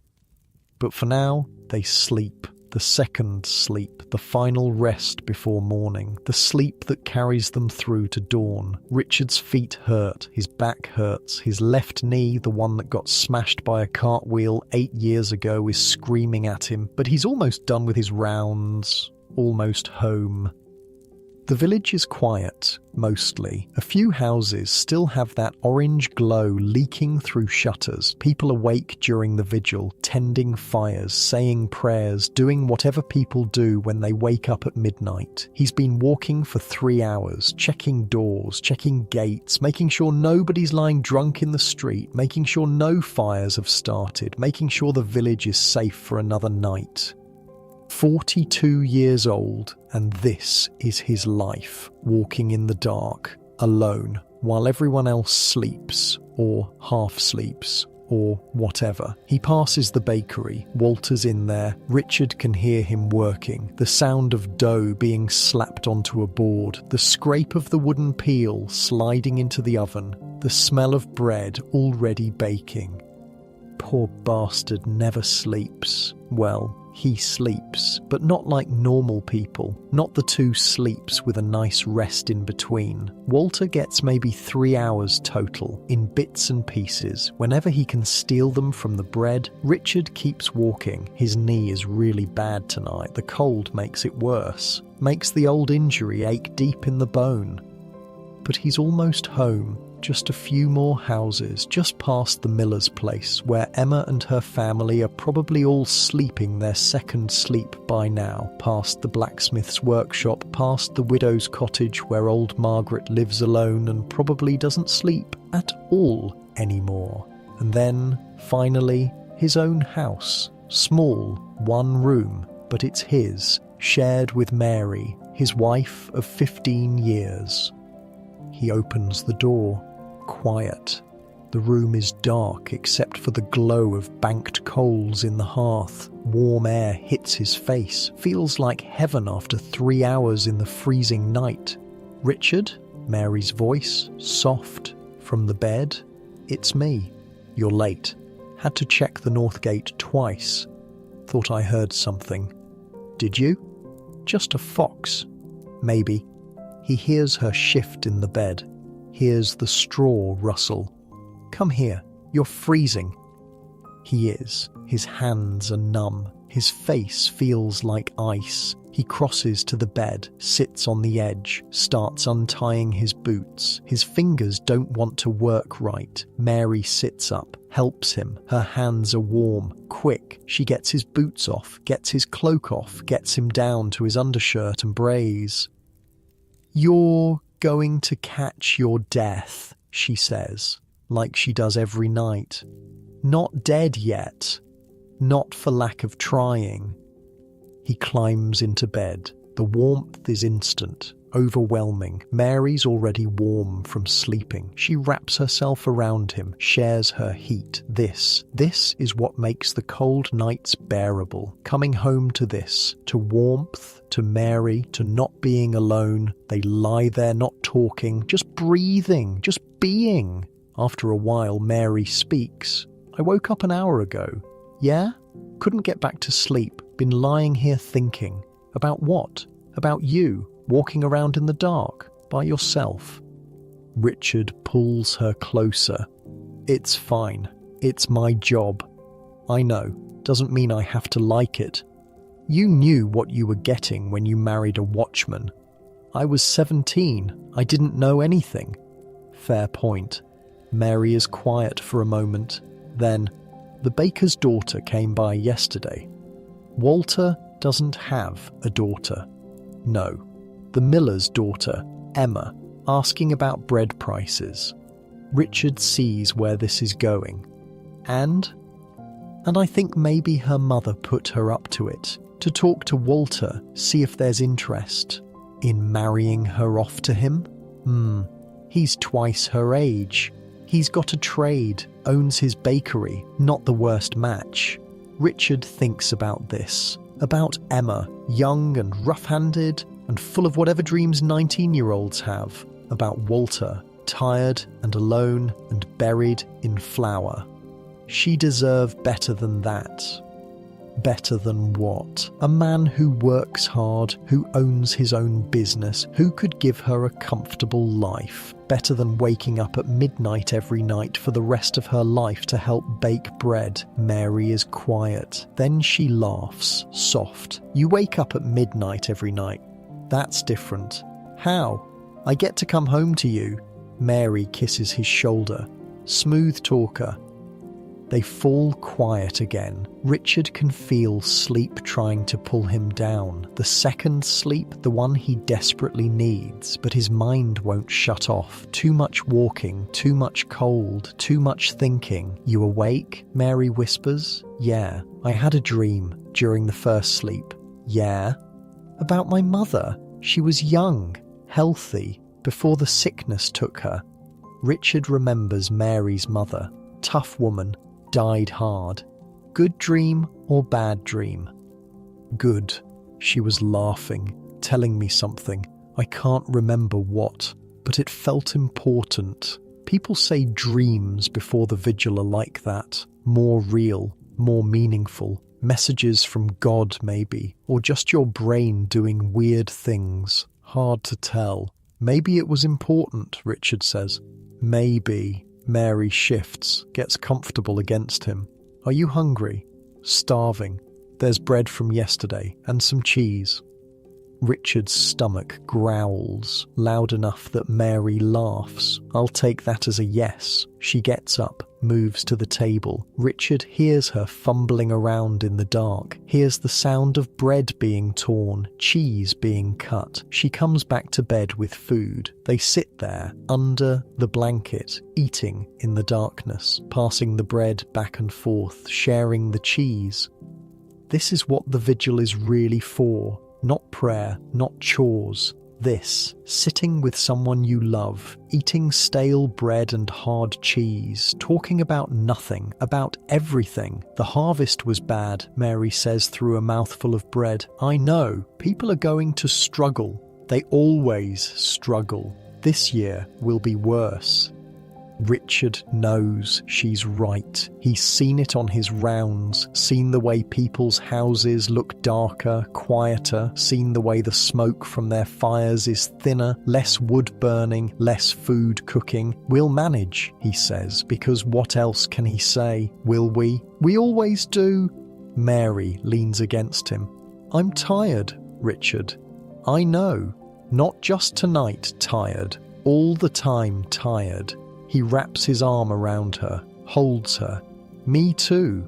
But for now, they sleep, the second sleep, the final rest before morning, the sleep that carries them through to dawn. Richard's feet hurt, his back hurts, his left knee, the one that got smashed by a cartwheel 8 years ago, is screaming at him, but he's almost done with his rounds, almost home. The village is quiet, mostly. A few houses still have that orange glow leaking through shutters. People awake during the vigil, tending fires, saying prayers, doing whatever people do when they wake up at midnight. He's been walking for 3 hours, checking doors, checking gates, making sure nobody's lying drunk in the street, making sure no fires have started, making sure the village is safe for another night. 42 years old, and this is his life, walking in the dark, alone, while everyone else sleeps, or half sleeps, or whatever. He passes the bakery. Walter's in there. Richard can hear him working, the sound of dough being slapped onto a board, the scrape of the wooden peel sliding into the oven, the smell of bread already baking. Poor bastard never sleeps. Well, He sleeps, but not like normal people, not the 2 sleeps with a nice rest in between. Walter gets maybe 3 hours total, in bits and pieces. Whenever he can steal them from the bread, Richard keeps walking. His knee is really bad tonight. The cold makes it worse, makes the old injury ache deep in the bone. But he's almost home. Just a few more houses, just past the miller's place, where Emma and her family are probably all sleeping their second sleep by now, past the blacksmith's workshop, past the widow's cottage where old Margaret lives alone and probably doesn't sleep at all anymore. And then, finally, his own house. Small, 1 room, but it's his, shared with Mary, his wife of 15 years. He opens the door. Quiet. The room is dark except for the glow of banked coals in the hearth. Warm air hits his face. Feels like heaven after 3 hours in the freezing night. Richard? Mary's voice, soft, from the bed. It's me. You're late. Had to check the north gate twice. Thought I heard something. Did you? Just a fox. Maybe. He hears her shift in the bed. Hears the straw rustle. Come here, you're freezing. He is. His hands are numb. His face feels like ice. He crosses to the bed, sits on the edge, starts untying his boots. His fingers don't want to work right. Mary sits up, helps him. Her hands are warm, quick. She gets his boots off, gets his cloak off, gets him down to his undershirt and brays. You're going to catch your death, she says, like she does every night. Not dead yet. Not for lack of trying. He climbs into bed. The warmth is instant, overwhelming. Mary's already warm from sleeping. She wraps herself around him, shares her heat. This is what makes the cold nights bearable. Coming home to this, to warmth, to Mary, to not being alone. They lie there not talking, just breathing, just being. After a while, Mary speaks. I woke up an hour ago. Yeah? Couldn't get back to sleep. Been lying here thinking. About what? About you, walking around in the dark, by yourself. Richard pulls her closer. It's fine. It's my job. I know. Doesn't mean I have to like it. You knew what you were getting when you married a watchman. I was 17. I didn't know anything. Fair point. Mary is quiet for a moment. Then, the baker's daughter came by yesterday. Walter doesn't have a daughter. No. The miller's daughter, Emma, asking about bread prices. Richard sees where this is going. And I think maybe her mother put her up to it, to talk to Walter, see if there's interest in marrying her off to him. He's twice her age. He's got a trade, owns his bakery, not the worst match. Richard thinks about this, about Emma, young and rough-handed and full of whatever dreams 19-year-olds have, about Walter, tired and alone and buried in flour. She deserved better than that. Better than what? A man who works hard, who owns his own business, who could give her a comfortable life. Better than waking up at midnight every night for the rest of her life to help bake bread. Mary is quiet. Then she laughs, soft. You wake up at midnight every night. That's different. How? I get to come home to you. Mary kisses his shoulder. Smooth talker. They fall quiet again. Richard can feel sleep trying to pull him down. The second sleep, the one he desperately needs, but his mind won't shut off. Too much walking, too much cold, too much thinking. You awake? Mary whispers. Yeah, I had a dream during the first sleep. Yeah? About my mother. She was young, healthy, before the sickness took her. Richard remembers Mary's mother. Tough woman. Died hard. Good dream or bad dream? Good. She was laughing, telling me something. I can't remember what, but it felt important. People say dreams before the vigil are like that. More real, more meaningful. Messages from God, maybe, or just your brain doing weird things. Hard to tell. Maybe it was important, Richard says. Maybe. Mary shifts, gets comfortable against him. Are you hungry? Starving. There's bread from yesterday and some cheese. Richard's stomach growls, loud enough that Mary laughs. I'll take that as a yes. She gets up, moves to the table. Richard hears her fumbling around in the dark, hears the sound of bread being torn, cheese being cut. She comes back to bed with food. They sit there, under the blanket, eating in the darkness, passing the bread back and forth, sharing the cheese. This is what the vigil is really for. Not prayer, not chores. This, sitting with someone you love, eating stale bread and hard cheese, talking about nothing, about everything. The harvest was bad, Mary says through a mouthful of bread. I know, people are going to struggle. They always struggle. This year will be worse. Richard knows she's right. He's seen it on his rounds, seen the way people's houses look darker, quieter, seen the way the smoke from their fires is thinner, less wood burning, less food cooking. We'll manage, he says, because what else can he say? Will we? We always do. Mary leans against him. I'm tired, Richard. I know. Not just tonight tired, all the time tired. He wraps his arm around her, holds her. Me too.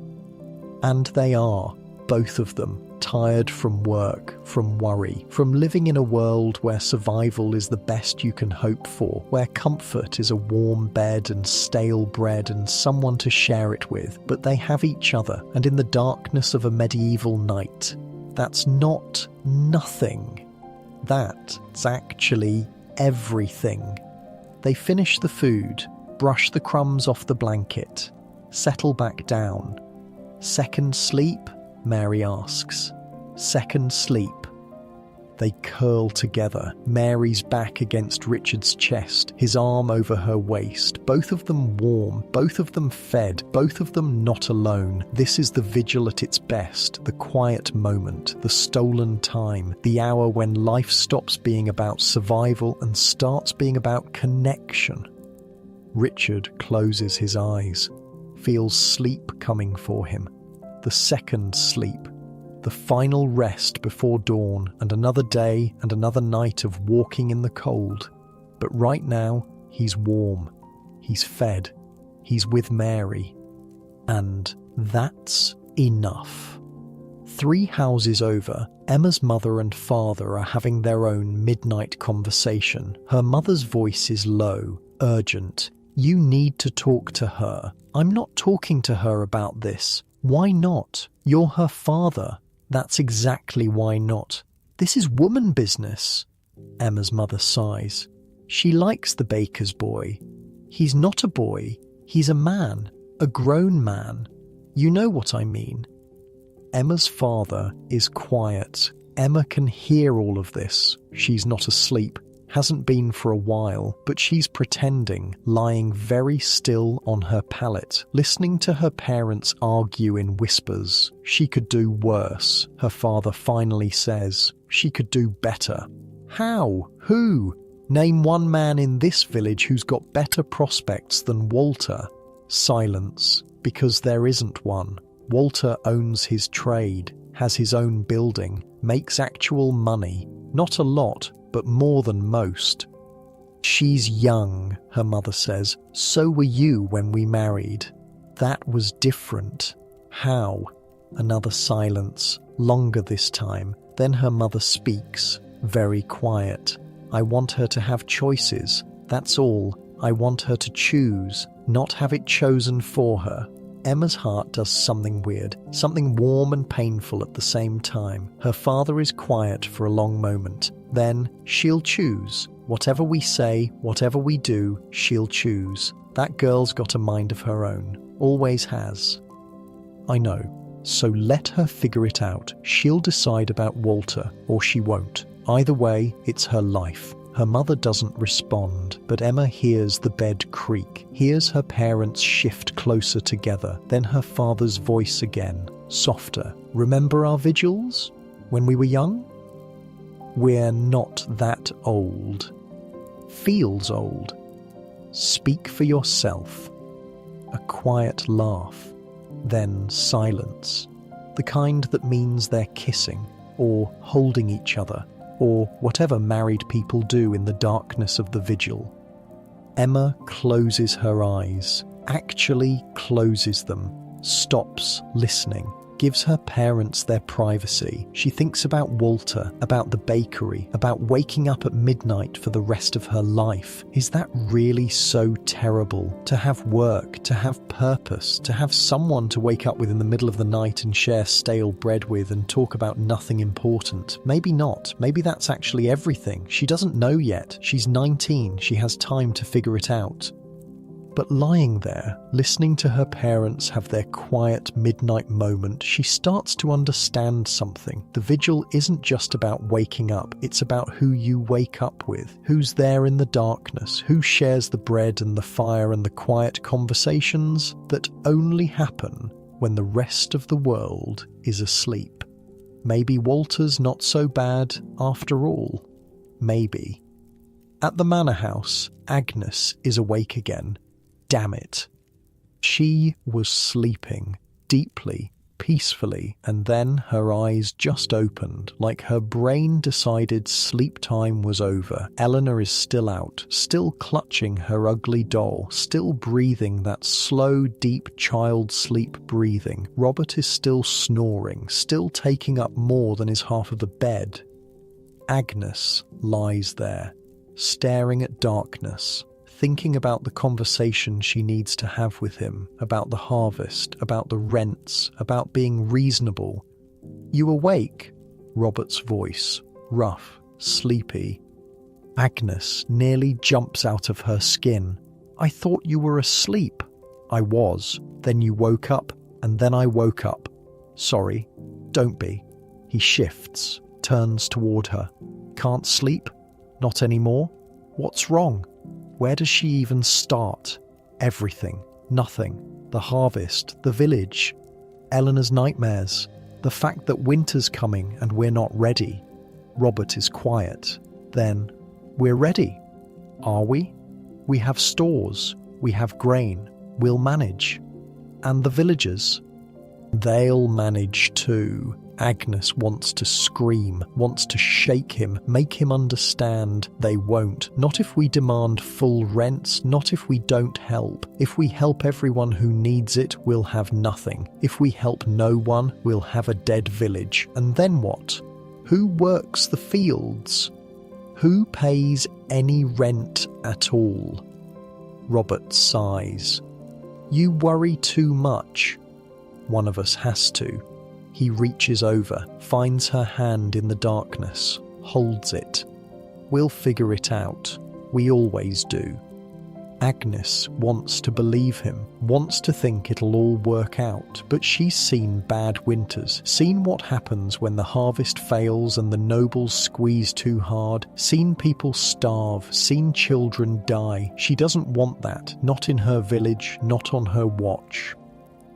And they are, both of them, tired from work, from worry, from living in a world where survival is the best you can hope for, where comfort is a warm bed and stale bread and someone to share it with, but they have each other, and in the darkness of a medieval night. That's not nothing. That's actually everything. They finish the food, brush the crumbs off the blanket, settle back down. Second sleep? Mary asks. Second sleep. They curl together, Mary's back against Richard's chest, his arm over her waist, both of them warm, both of them fed, both of them not alone. This is the vigil at its best, the quiet moment, the stolen time, the hour when life stops being about survival and starts being about connection. Richard closes his eyes, feels sleep coming for him. The second sleep. The final rest before dawn, and another day and another night of walking in the cold. But right now, he's warm. He's fed. He's with Mary. And that's enough. 3 houses over, Emma's mother and father are having their own midnight conversation. Her mother's voice is low, urgent. You need to talk to her. I'm not talking to her about this. Why not? You're her father. That's exactly why not. This is woman business. Emma's mother sighs. She likes the baker's boy. He's not a boy. He's a man. A grown man. You know what I mean. Emma's father is quiet. Emma can hear all of this. She's not asleep. Hasn't been for a while, but she's pretending, lying very still on her pallet, listening to her parents argue in whispers. She could do worse, her father finally says. She could do better. How? Who? Name one man in this village who's got better prospects than Walter. Silence, because there isn't one. Walter owns his trade, has his own building, makes actual money. Not a lot, but more than most. She's young, her mother says. So were you when we married. That was different. How? Another silence, longer this time. Then her mother speaks, very quiet. I want her to have choices. That's all. I want her to choose, not have it chosen for her. Emma's heart does something weird, something warm and painful at the same time. Her father is quiet for a long moment. Then she'll choose. Whatever we say, whatever we do, she'll choose. That girl's got a mind of her own. Always has. I know. So let her figure it out. She'll decide about Walter, or she won't. Either way, it's her life. Her mother doesn't respond, but Emma hears the bed creak, hears her parents shift closer together, then her father's voice again. softer. Remember our vigils when we were young? We're not that old. Feels old. Speak for yourself. A quiet laugh, then silence. The kind that means they're kissing, or holding each other, or whatever married people do in the darkness of the vigil. Emma closes her eyes, actually closes them, stops listening, gives her parents their privacy. She thinks about Walter, about the bakery, about waking up at midnight for the rest of her life. Is that really so terrible? To have work, to have purpose, to have someone to wake up with in the middle of the night and share stale bread with and talk about nothing important? Maybe not. Maybe that's actually everything. She doesn't know yet. She's 19. She has time to figure it out. But lying there, listening to her parents have their quiet midnight moment, she starts to understand something. The vigil isn't just about waking up, it's about who you wake up with, who's there in the darkness, who shares the bread and the fire and the quiet conversations that only happen when the rest of the world is asleep. Maybe Walter's not so bad after all. Maybe. At the manor house, Agnes is awake again. Damn it. She was sleeping deeply, peacefully, and then her eyes just opened, like her brain decided sleep time was over. Eleanor is still out, still clutching her ugly doll, still breathing that slow, deep child sleep breathing. Robert is still snoring, still taking up more than is half of the bed. Agnes lies there, staring at darkness, thinking about the conversation she needs to have with him, about the harvest, about the rents, about being reasonable. "You awake?" Robert's voice, rough, sleepy. Agnes nearly jumps out of her skin. "I thought you were asleep." "I was. Then you woke up, and then I woke up." "Sorry, don't be." He shifts, turns toward her. "Can't sleep? Not anymore? What's wrong?" Where does she even start? Everything, nothing, the harvest, the village, Eleanor's nightmares, the fact that winter's coming and we're not ready. Robert is quiet. Then, we're ready. Are we? We have stores, we have grain, we'll manage. And the villagers? They'll manage too. Agnes wants to scream, wants to shake him, make him understand. They won't. Not if we demand full rents, not if we don't help. If we help everyone who needs it, we'll have nothing. If we help no one, we'll have a dead village. And then what? Who works the fields? Who pays any rent at all? Robert sighs. You worry too much. One of us has to. He reaches over, finds her hand in the darkness, holds it. We'll figure it out. We always do. Agnes wants to believe him, wants to think it'll all work out, but she's seen bad winters, seen what happens when the harvest fails and the nobles squeeze too hard, seen people starve, seen children die. She doesn't want that, not in her village, not on her watch.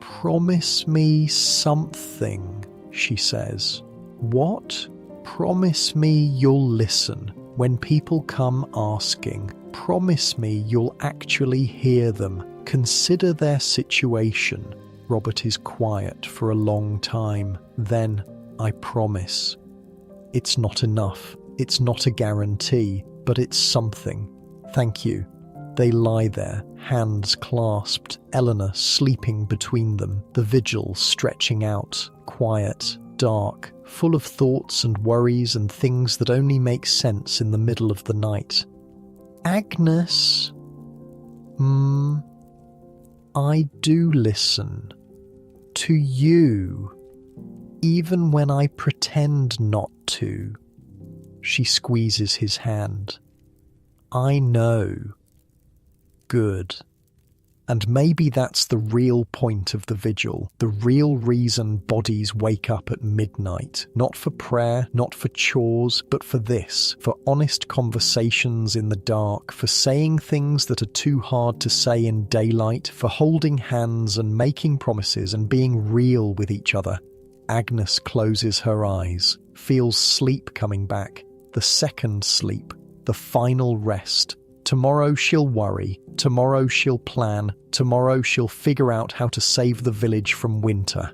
"Promise me something," she says. "What?" "Promise me you'll listen when people come asking. Promise me you'll actually hear them. Consider their situation." Robert is quiet for a long time. Then, "I promise." It's not enough. It's not a guarantee, but it's something. "Thank you." They lie there, hands clasped, Eleanor sleeping between them, the vigil stretching out, quiet, dark, full of thoughts and worries and things that only make sense in the middle of the night. "Agnes?" I do listen. To you. Even when I pretend not to." She squeezes his hand. "I know." "Good." And maybe that's the real point of the vigil, the real reason bodies wake up at midnight. Not for prayer, not for chores, but for this, for honest conversations in the dark, for saying things that are too hard to say in daylight, for holding hands and making promises and being real with each other. Agnes closes her eyes, feels sleep coming back, the second sleep, the final rest. Tomorrow she'll worry, tomorrow she'll plan, tomorrow she'll figure out how to save the village from winter.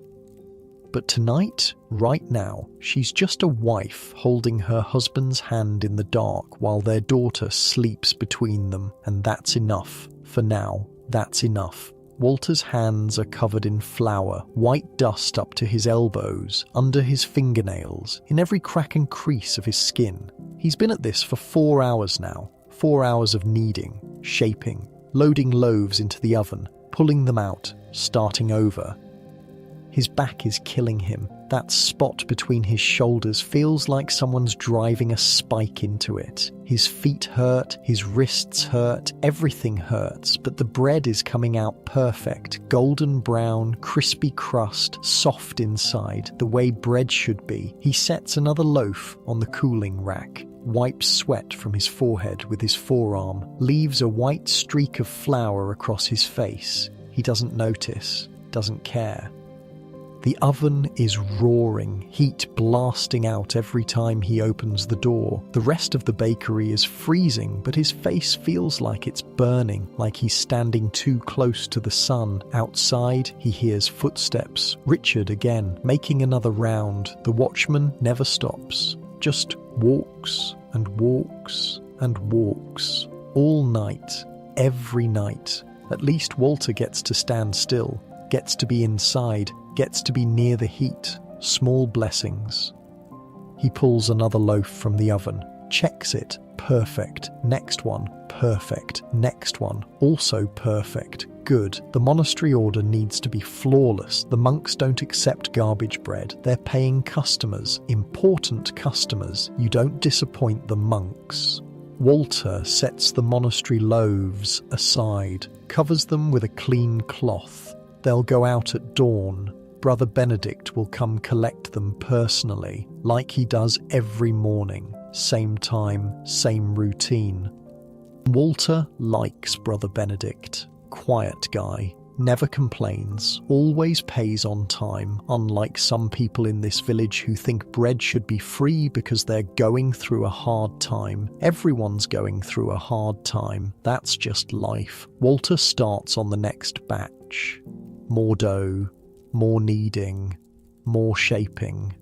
But tonight, right now, she's just a wife holding her husband's hand in the dark while their daughter sleeps between them, and that's enough. For now, that's enough. Walter's hands are covered in flour, white dust up to his elbows, under his fingernails, in every crack and crease of his skin. He's been at this for 4 hours now. 4 hours of kneading, shaping, loading loaves into the oven, pulling them out, starting over. His back is killing him. That spot between his shoulders feels like someone's driving a spike into it. His feet hurt, his wrists hurt, everything hurts, but the bread is coming out perfect, golden brown, crispy crust, soft inside, the way bread should be. He sets another loaf on the cooling rack, wipes sweat from his forehead with his forearm, leaves a white streak of flour across his face. He doesn't notice, doesn't care. The oven is roaring, heat blasting out every time he opens the door. The rest of the bakery is freezing, but his face feels like it's burning, like he's standing too close to the sun. Outside, he hears footsteps. Richard again, making another round. The watchman never stops, just walks and walks and walks. All night, every night. At least Walter gets to stand still, gets to be inside, gets to be near the heat. Small blessings. He pulls another loaf from the oven, checks it, perfect. Next one, perfect. Next one, also perfect. Good. The monastery order needs to be flawless. The monks don't accept garbage bread. They're paying customers, important customers. You don't disappoint the monks. Walter sets the monastery loaves aside, covers them with a clean cloth. They'll go out at dawn. Brother Benedict will come collect them personally, like he does every morning. Same time, same routine. Walter likes Brother Benedict. Quiet guy, never complains, always pays on time, unlike some people in this village who think bread should be free because they're going through a hard time. Everyone's going through a hard time. That's just life. Walter starts on the next batch. More dough, more kneading, more shaping.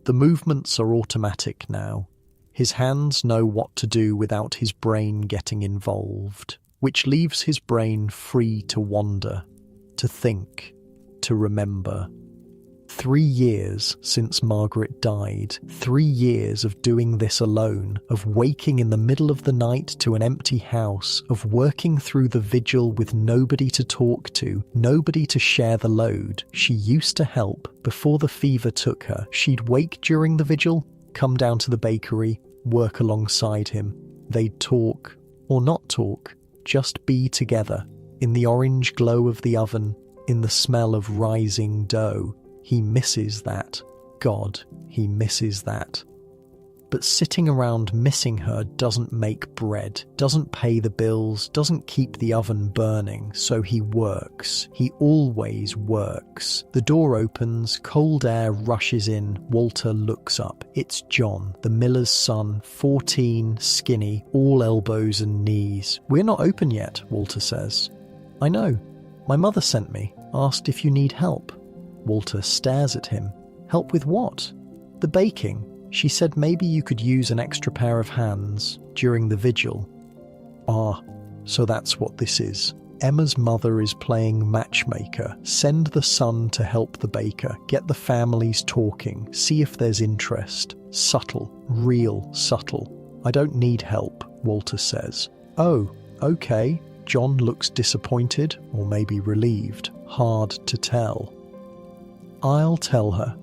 The movements are automatic now. His hands know what to do without his brain getting involved, which leaves his brain free to wander, to think, to remember. 3 years since Margaret died, 3 years of doing this alone, of waking in the middle of the night to an empty house, of working through the vigil with nobody to talk to, nobody to share the load. She used to help before the fever took her. She'd wake during the vigil, come down to the bakery, work alongside him. They'd talk, or not talk, just be together, in the orange glow of the oven, in the smell of rising dough. He misses that. God, he misses that. But sitting around missing her doesn't make bread, doesn't pay the bills, doesn't keep the oven burning, so he works. He always works. The door opens, cold air rushes in. Walter looks up. It's John, the miller's son, 14, skinny, all elbows and knees. "We're not open yet," Walter says. "I know. My mother sent me, asked if you need help." Walter stares at him. "Help with what?" "The baking. She said maybe you could use an extra pair of hands during the vigil." "Ah, so that's what this is." Emma's mother is playing matchmaker. Send the son to help the baker. Get the families talking. See if there's interest. Subtle. Real subtle. "I don't need help," Walter says. "Oh, okay." John looks disappointed, or maybe relieved. Hard to tell. "I'll tell her."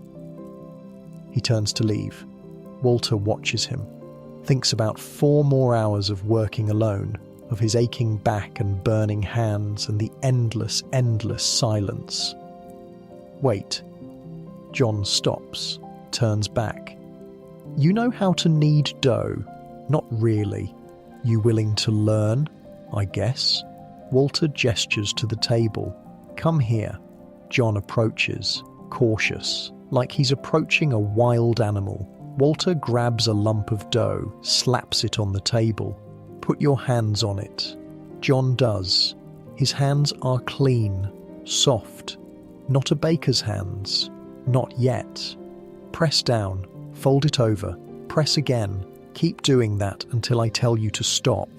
He turns to leave. Walter watches him. Thinks about 4 more hours of working alone. of his aching back and burning hands and the endless, endless silence. Wait. John stops, turns back. You know how to knead dough? Not really. You willing to learn, I guess? Walter gestures to the table. Come here. John approaches, cautious, like he's approaching a wild animal. Walter grabs a lump of dough, slaps it on the table. Put your hands on it. John does. His hands are clean, soft. Not a baker's hands. Not yet. Press down. Fold it over. Press again. Keep doing that until I tell you to stop.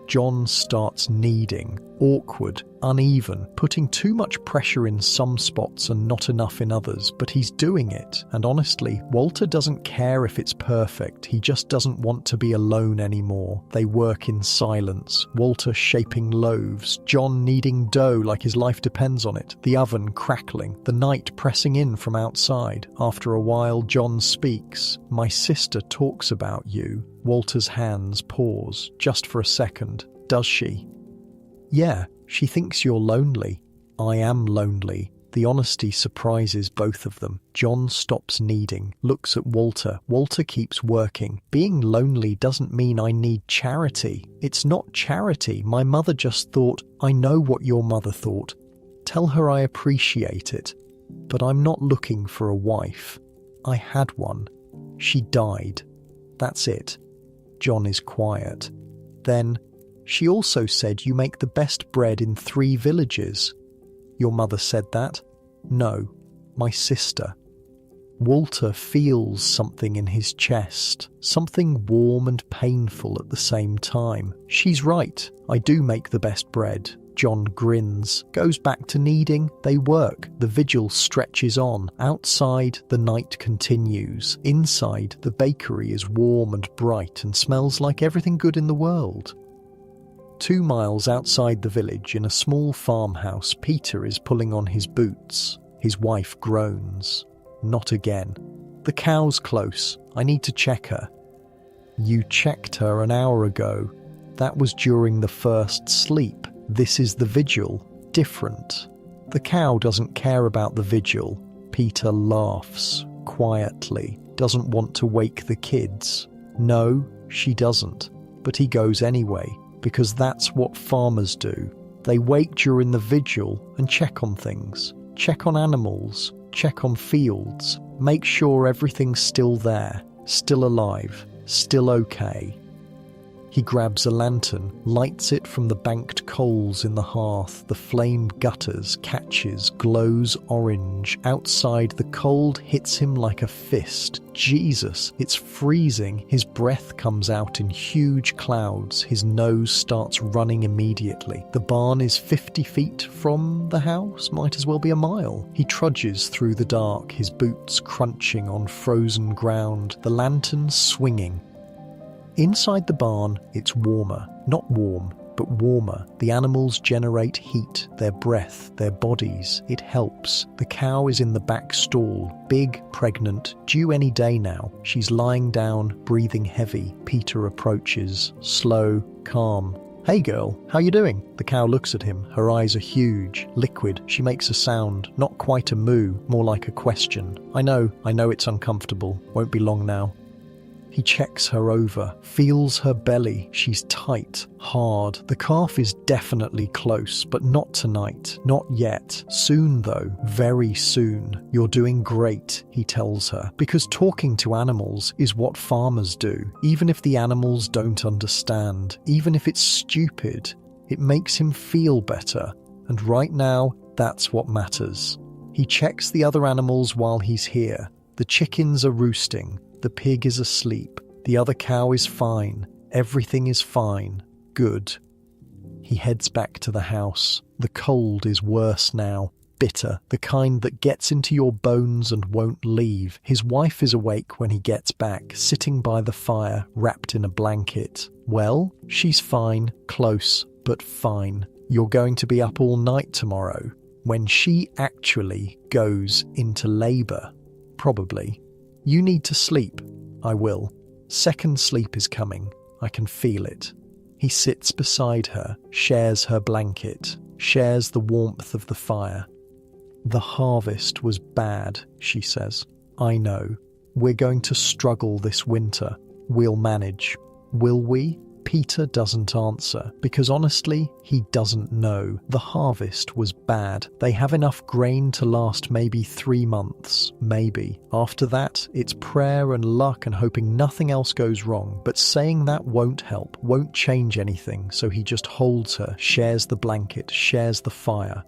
John starts kneading, awkward, uneven, putting too much pressure in some spots and not enough in others, but he's doing it. And honestly, Walter doesn't care if it's perfect, he just doesn't want to be alone anymore. They work in silence, Walter shaping loaves, John kneading dough like his life depends on it, the oven crackling, the night pressing in from outside. After a while, John speaks. My sister talks about you. Walter's hands pause, just for a second. Does she? Yeah, she thinks you're lonely. I am lonely. The honesty surprises both of them. John stops kneading, looks at Walter. Walter keeps working. Being lonely doesn't mean I need charity. It's not charity. My mother just thought, I know what your mother thought. Tell her I appreciate it. But I'm not looking for a wife. I had one. She died. That's it. John is quiet. Then, she also said you make the best bread in 3 villages. Your mother said that? No, my sister. Walter feels something in his chest, something warm and painful at the same time. She's right, I do make the best bread. John grins, goes back to kneading. They work. The vigil stretches on. Outside, the night continues. Inside, the bakery is warm and bright and smells like everything good in the world. 2 miles outside the village, in a small farmhouse, Peter is pulling on his boots. His wife groans. Not again. The cow's close. I need to check her. You checked her an hour ago. That was during the first sleep. This is the vigil. Different. The cow doesn't care about the vigil. Peter laughs, quietly. Doesn't want to wake the kids. No, she doesn't. But he goes anyway, because that's what farmers do. They wake during the vigil and check on things. Check on animals. Check on fields. Make sure everything's still there. Still alive. Still okay. He grabs a lantern, lights it from the banked coals in the hearth. The flame gutters, catches, glows orange. Outside, the cold hits him like a fist. Jesus, it's freezing. His breath comes out in huge clouds. His nose starts running immediately. The barn is 50 feet from the house, might as well be a mile. He trudges through the dark, his boots crunching on frozen ground, the lantern swinging. Inside the barn, it's warmer. Not warm, but warmer. The animals generate heat, their breath, their bodies. It helps. The cow is in the back stall, big, pregnant, due any day now. She's lying down, breathing heavy. Peter approaches, slow, calm. Hey girl, how you doing? The cow looks at him. Her eyes are huge, liquid. She makes a sound, not quite a moo, more like a question. I know it's uncomfortable. Won't be long now. He checks her over, feels her belly. She's tight, hard. The calf is definitely close, but not tonight. Not yet. Soon though, very soon. You're doing great, he tells her, because talking to animals is what farmers do. Even if the animals don't understand, even if it's stupid, it makes him feel better. And right now, that's what matters. He checks the other animals while he's here. The chickens are roosting. The pig is asleep. The other cow is fine. Everything is fine. Good. He heads back to the house. The cold is worse now. Bitter. The kind that gets into your bones and won't leave. His wife is awake when he gets back, sitting by the fire, wrapped in a blanket. Well, she's fine. Close, but fine. You're going to be up all night tomorrow. When she actually goes into labour. Probably. You need to sleep. I will. Second sleep is coming. I can feel it. He He sits beside her, shares her blanket, shares the warmth of the fire. "The harvest was bad," she says. "I know. We're going to struggle this winter. We'll manage." Will we? Peter doesn't answer, because honestly, he doesn't know. The harvest was bad. They have enough grain to last maybe 3 months, maybe. After that, it's prayer and luck and hoping nothing else goes wrong. But saying that won't help, won't change anything, so he just holds her, shares the blanket, shares the fire.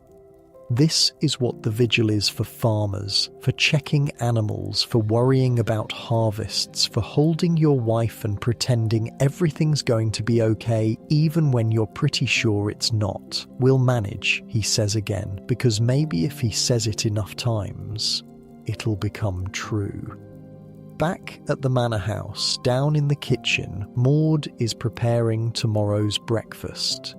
This is what the vigil is for farmers, for checking animals, for worrying about harvests, for holding your wife and pretending everything's going to be okay even when you're pretty sure it's not. "We'll manage," he says again, because maybe if he says it enough times, it'll become true. Back at the manor house, down in the kitchen, Maud is preparing tomorrow's breakfast.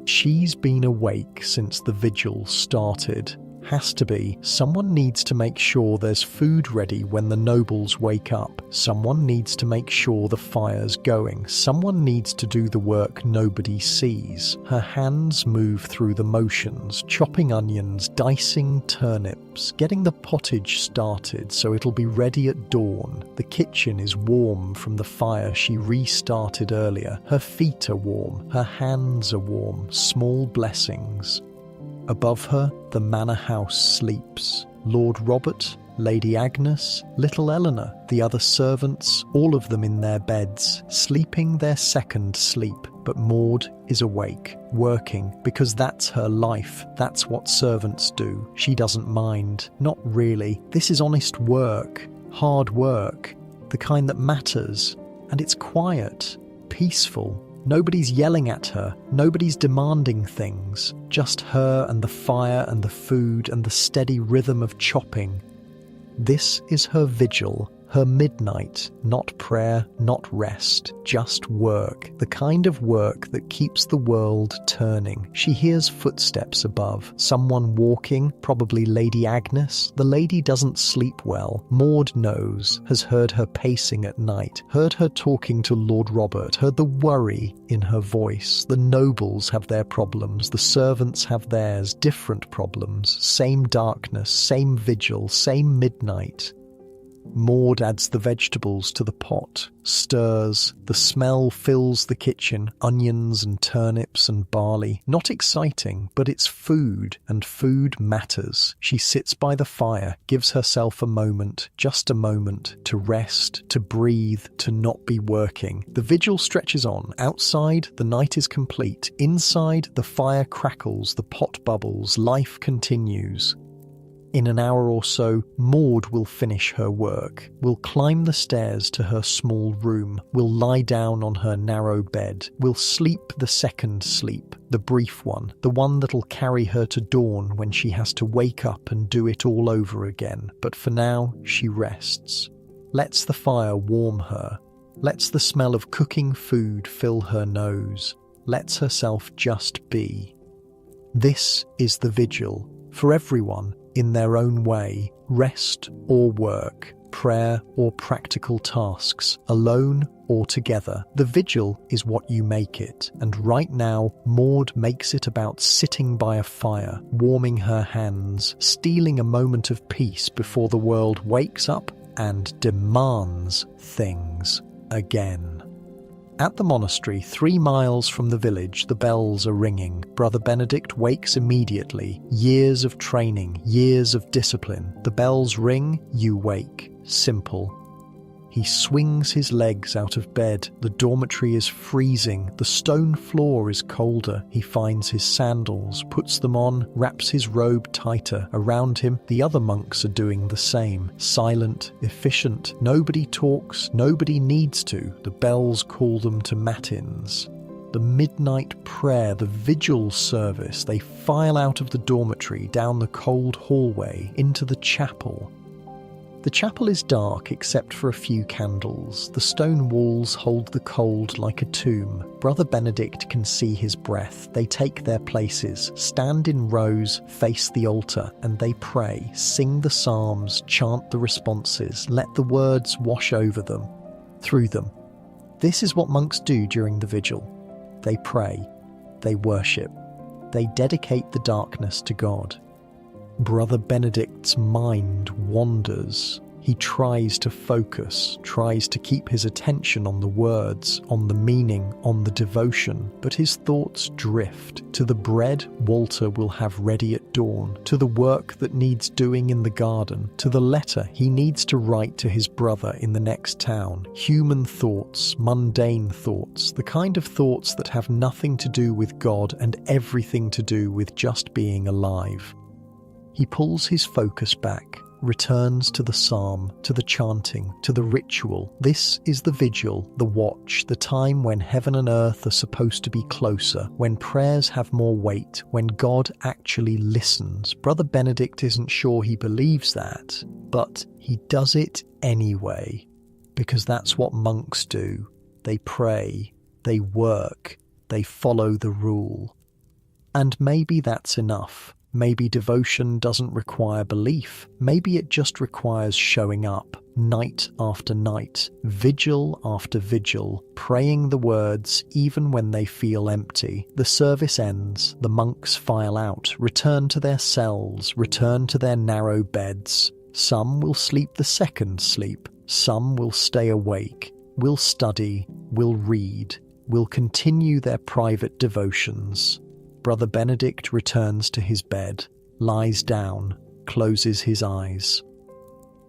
She's been awake since the vigil started. Has to be. Someone needs to make sure there's food ready when the nobles wake up. Someone needs to make sure the fire's going. Someone needs to do the work nobody sees. Her hands move through the motions, chopping onions, dicing turnips, getting the pottage started so it'll be ready at dawn. The kitchen is warm from the fire she restarted earlier. Her feet are warm. Her hands are warm. Small blessings. Above her, the manor house sleeps. Lord Robert, Lady Agnes, little Eleanor, the other servants, all of them in their beds, sleeping their second sleep. But Maud is awake, working, because that's her life. That's what servants do. She doesn't mind. Not really. This is honest work, hard work, the kind that matters. And it's quiet, peaceful. Nobody's yelling at her, nobody's demanding things, just her and the fire and the food and the steady rhythm of chopping. This is her vigil, her midnight, not prayer, not rest, just work, the kind of work that keeps the world turning. She hears footsteps above, someone walking, probably Lady Agnes. The lady doesn't sleep well. Maud knows, has heard her pacing at night, heard her talking to Lord Robert, heard the worry in her voice. The nobles have their problems, the servants have theirs, different problems, same darkness, same vigil, same midnight. Maud adds the vegetables to the pot, stirs. The smell fills the kitchen, onions and turnips and barley. Not exciting, but it's food, and food matters. She sits by the fire, gives herself a moment, just a moment, to rest, to breathe, to not be working. The vigil stretches on. Outside, the night is complete. Inside, the fire crackles, the pot bubbles, life continues. In an hour or so, Maud will finish her work, will climb the stairs to her small room, will lie down on her narrow bed, will sleep the second sleep, the brief one, the one that'll carry her to dawn when she has to wake up and do it all over again. But for now, she rests, lets the fire warm her, lets the smell of cooking food fill her nose, lets herself just be. This is the vigil, for everyone, in their own way, rest or work, prayer or practical tasks, alone or together. The vigil is what you make it, and right now, Maud makes it about sitting by a fire, warming her hands, stealing a moment of peace before the world wakes up and demands things again. At the monastery, 3 miles from the village, the bells are ringing. Brother Benedict wakes immediately. Years of training, years of discipline. The bells ring, you wake. Simple. He swings his legs out of bed. The dormitory is freezing. The stone floor is colder. He finds his sandals, puts them on, wraps his robe tighter. Around him, the other monks are doing the same. Silent, efficient. Nobody talks. Nobody needs to. The bells call them to matins. The midnight prayer, the vigil service. They file out of the dormitory, down the cold hallway, into the chapel. The chapel is dark except for a few candles. The stone walls hold the cold like a tomb. Brother Benedict can see his breath. They take their places, stand in rows, face the altar, and they pray, sing the psalms, chant the responses, let the words wash over them, through them. This is what monks do during the vigil. They pray. They worship. They dedicate the darkness to God. Brother Benedict's mind wanders. He tries to focus, tries to keep his attention on the words, on the meaning, on the devotion, but his thoughts drift to the bread Walter will have ready at dawn, to the work that needs doing in the garden, to the letter he needs to write to his brother in the next town. Human thoughts, mundane thoughts, the kind of thoughts that have nothing to do with God and everything to do with just being alive. He pulls his focus back, returns to the psalm, to the chanting, to the ritual. This is the vigil, the watch, the time when heaven and earth are supposed to be closer, when prayers have more weight, when God actually listens. Brother Benedict isn't sure he believes that, but he does it anyway, because that's what monks do. They pray, they work, they follow the rule. And maybe that's enough. Maybe devotion doesn't require belief. Maybe it just requires showing up, night after night, vigil after vigil, praying the words even when they feel empty. The service ends, the monks file out, return to their cells, return to their narrow beds. Some will sleep the second sleep, some will stay awake, will study, will read, will continue their private devotions. Brother Benedict returns to his bed, lies down, closes his eyes.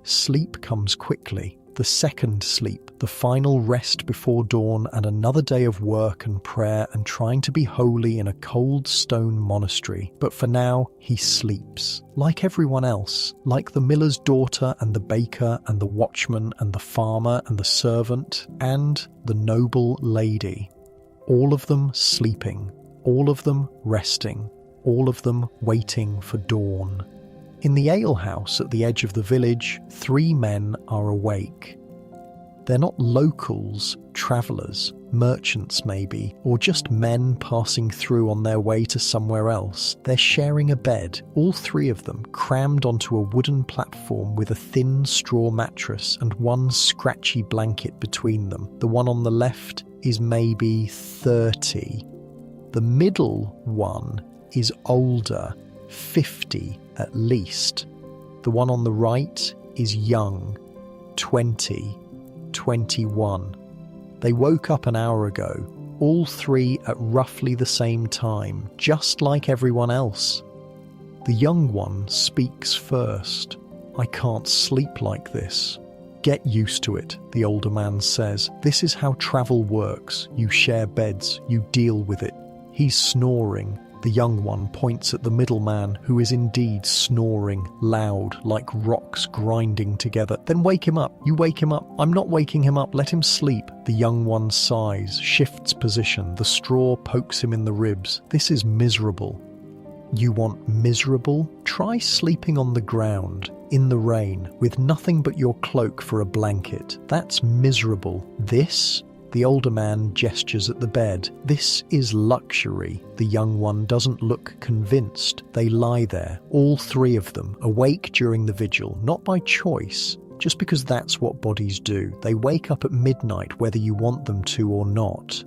Sleep comes quickly, the second sleep, the final rest before dawn, and another day of work and prayer and trying to be holy in a cold stone monastery. But for now, he sleeps. Like everyone else, like the miller's daughter and the baker and the watchman and the farmer and the servant and the noble lady. All of them sleeping. All of them resting, all of them waiting for dawn. In the alehouse at the edge of the village, 3 men are awake. They're not locals, travellers, merchants maybe, or just men passing through on their way to somewhere else. They're sharing a bed, all 3 of them crammed onto a wooden platform with a thin straw mattress and one scratchy blanket between them. The one on the left is maybe 30. The middle one is older, 50 at least. The one on the right is young, 20, 21. They woke up an hour ago, all 3 at roughly the same time, just like everyone else. The young one speaks first. "I can't sleep like this." "Get used to it," the older man says. "This is how travel works. You share beds, you deal with it." He's snoring. The young one points at the middle man, who is indeed snoring, loud, like rocks grinding together. "Then wake him up. You wake him up." "I'm not waking him up. Let him sleep." The young one sighs, shifts position. The straw pokes him in the ribs. "This is miserable." "You want miserable? Try sleeping on the ground, in the rain, with nothing but your cloak for a blanket. That's miserable. This? The older man gestures at the bed. "This is luxury." The young one doesn't look convinced. They lie there, all 3 of them, awake during the vigil, not by choice, just because that's what bodies do. They wake up at midnight whether you want them to or not.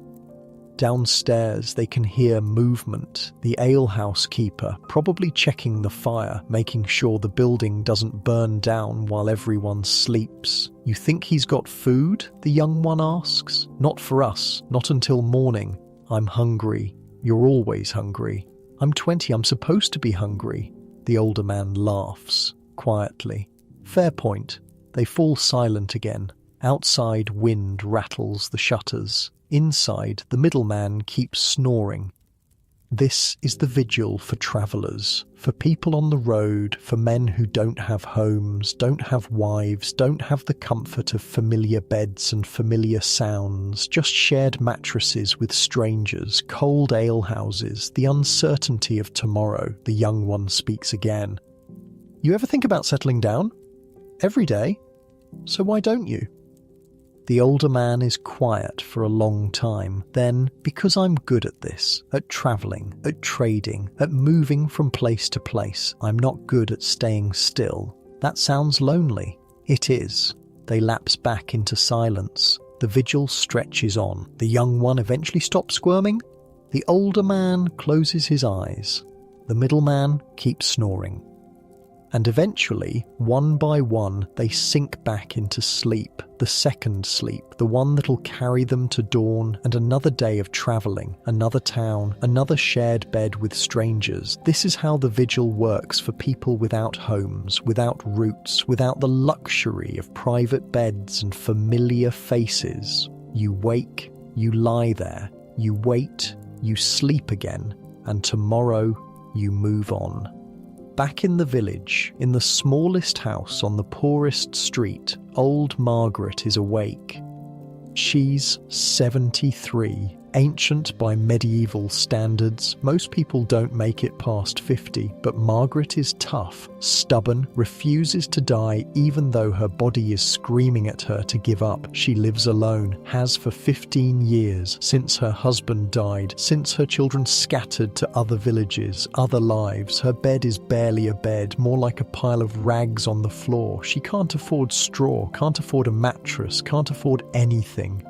Downstairs they can hear movement. The alehouse keeper, probably checking the fire, making sure the building doesn't burn down while everyone sleeps. "You think he's got food?" the young one asks. "Not for us, not until morning." "I'm hungry." "You're always hungry." "I'm 20, I'm supposed to be hungry." The older man laughs, quietly. "Fair point." They fall silent again. Outside, wind rattles the shutters. Inside, the middleman keeps snoring. This is the vigil for travellers, for people on the road, for men who don't have homes, don't have wives, don't have the comfort of familiar beds and familiar sounds, just shared mattresses with strangers, cold alehouses, the uncertainty of tomorrow. The young one speaks again. "You ever think about settling down?" "Every day." "So why don't you?" The older man is quiet for a long time. Then, "Because I'm good at this, at travelling, at trading, at moving from place to place. I'm not good at staying still." "That sounds lonely." "It is." They lapse back into silence. The vigil stretches on. The young one eventually stops squirming. The older man closes his eyes. The middle man keeps snoring. And eventually, one by one, they sink back into sleep, the second sleep, the one that'll carry them to dawn and another day of travelling, another town, another shared bed with strangers. This is how the vigil works for people without homes, without roots, without the luxury of private beds and familiar faces. You wake, you lie there, you wait, you sleep again, and tomorrow you move on. Back in the village, in the smallest house on the poorest street, old Margaret is awake. She's 73. Ancient by medieval standards, most people don't make it past 50, but Margaret is tough, stubborn, refuses to die even though her body is screaming at her to give up. She lives alone, has for 15 years, since her husband died, since her children scattered to other villages, other lives. Her bed is barely a bed, more like a pile of rags on the floor. She can't afford straw, can't afford a mattress, can't afford anything.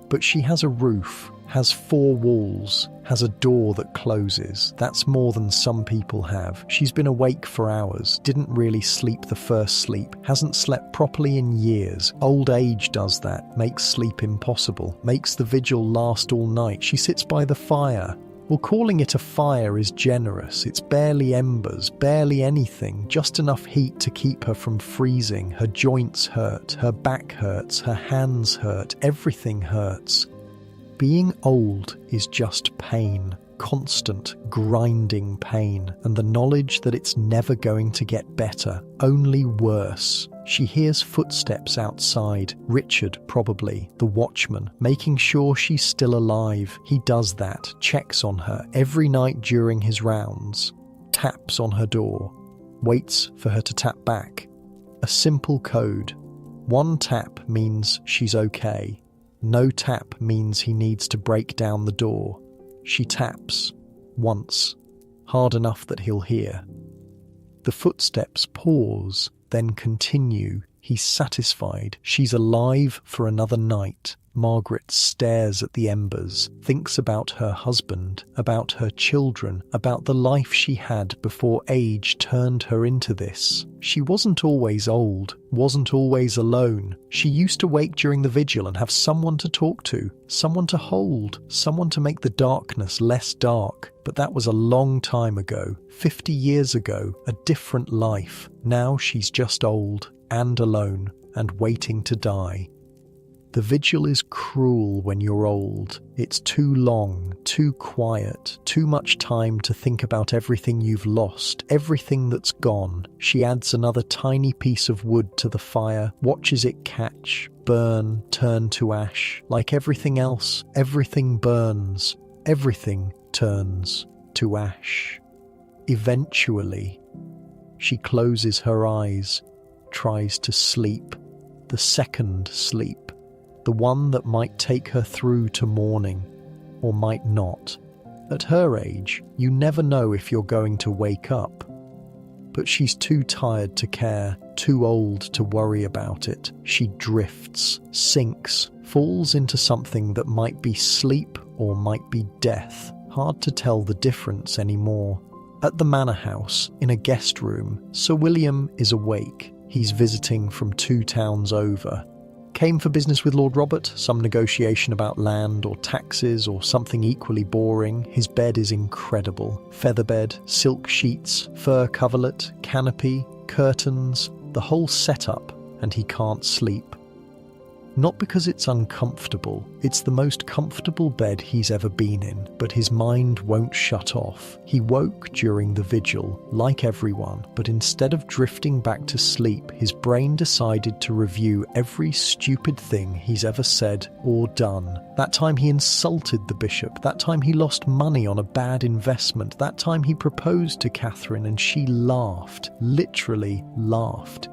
But she has a roof, has 4 walls, has a door that closes. That's more than some people have. She's been awake for hours, didn't really sleep the first sleep, hasn't slept properly in years. Old age does that, makes sleep impossible, makes the vigil last all night. She sits by the fire. Well, calling it a fire is generous. It's barely embers, barely anything, just enough heat to keep her from freezing. Her joints hurt, her back hurts, her hands hurt, everything hurts. Being old is just pain, constant, grinding pain, and the knowledge that it's never going to get better, only worse. She hears footsteps outside, Richard probably, the watchman, making sure she's still alive. He does that, checks on her every night during his rounds, taps on her door, waits for her to tap back. A simple code. 1 tap means she's okay. No tap means he needs to break down the door. She taps. Once. Hard enough that he'll hear. The footsteps pause, then continue. He's satisfied. She's alive for another night. Margaret stares at the embers, thinks about her husband, about her children, about the life she had before age turned her into this. She wasn't always old, wasn't always alone. She used to wake during the vigil and have someone to talk to, someone to hold, someone to make the darkness less dark. But that was a long time ago, 50 years ago, a different life. Now she's just old and alone and waiting to die. The vigil is cruel when you're old. It's too long, too quiet, too much time to think about everything you've lost, everything that's gone. She adds another tiny piece of wood to the fire, watches it catch, burn, turn to ash. Like everything else, everything burns, everything turns to ash. Eventually, she closes her eyes, tries to sleep, the second sleep. The one that might take her through to morning, or might not. At her age, you never know if you're going to wake up. But she's too tired to care, too old to worry about it. She drifts, sinks, falls into something that might be sleep or might be death. Hard to tell the difference anymore. At the manor house, in a guest room, Sir William is awake. He's visiting from 2 towns over. Came for business with Lord Robert, some negotiation about land or taxes or something equally boring. His bed is incredible. Featherbed, silk sheets, fur coverlet, canopy, curtains, the whole setup, and he can't sleep. Not because it's uncomfortable, it's the most comfortable bed he's ever been in, but his mind won't shut off. He woke during the vigil, like everyone, but instead of drifting back to sleep, his brain decided to review every stupid thing he's ever said or done. That time he insulted the bishop, that time he lost money on a bad investment, that time he proposed to Catherine and she laughed, literally laughed.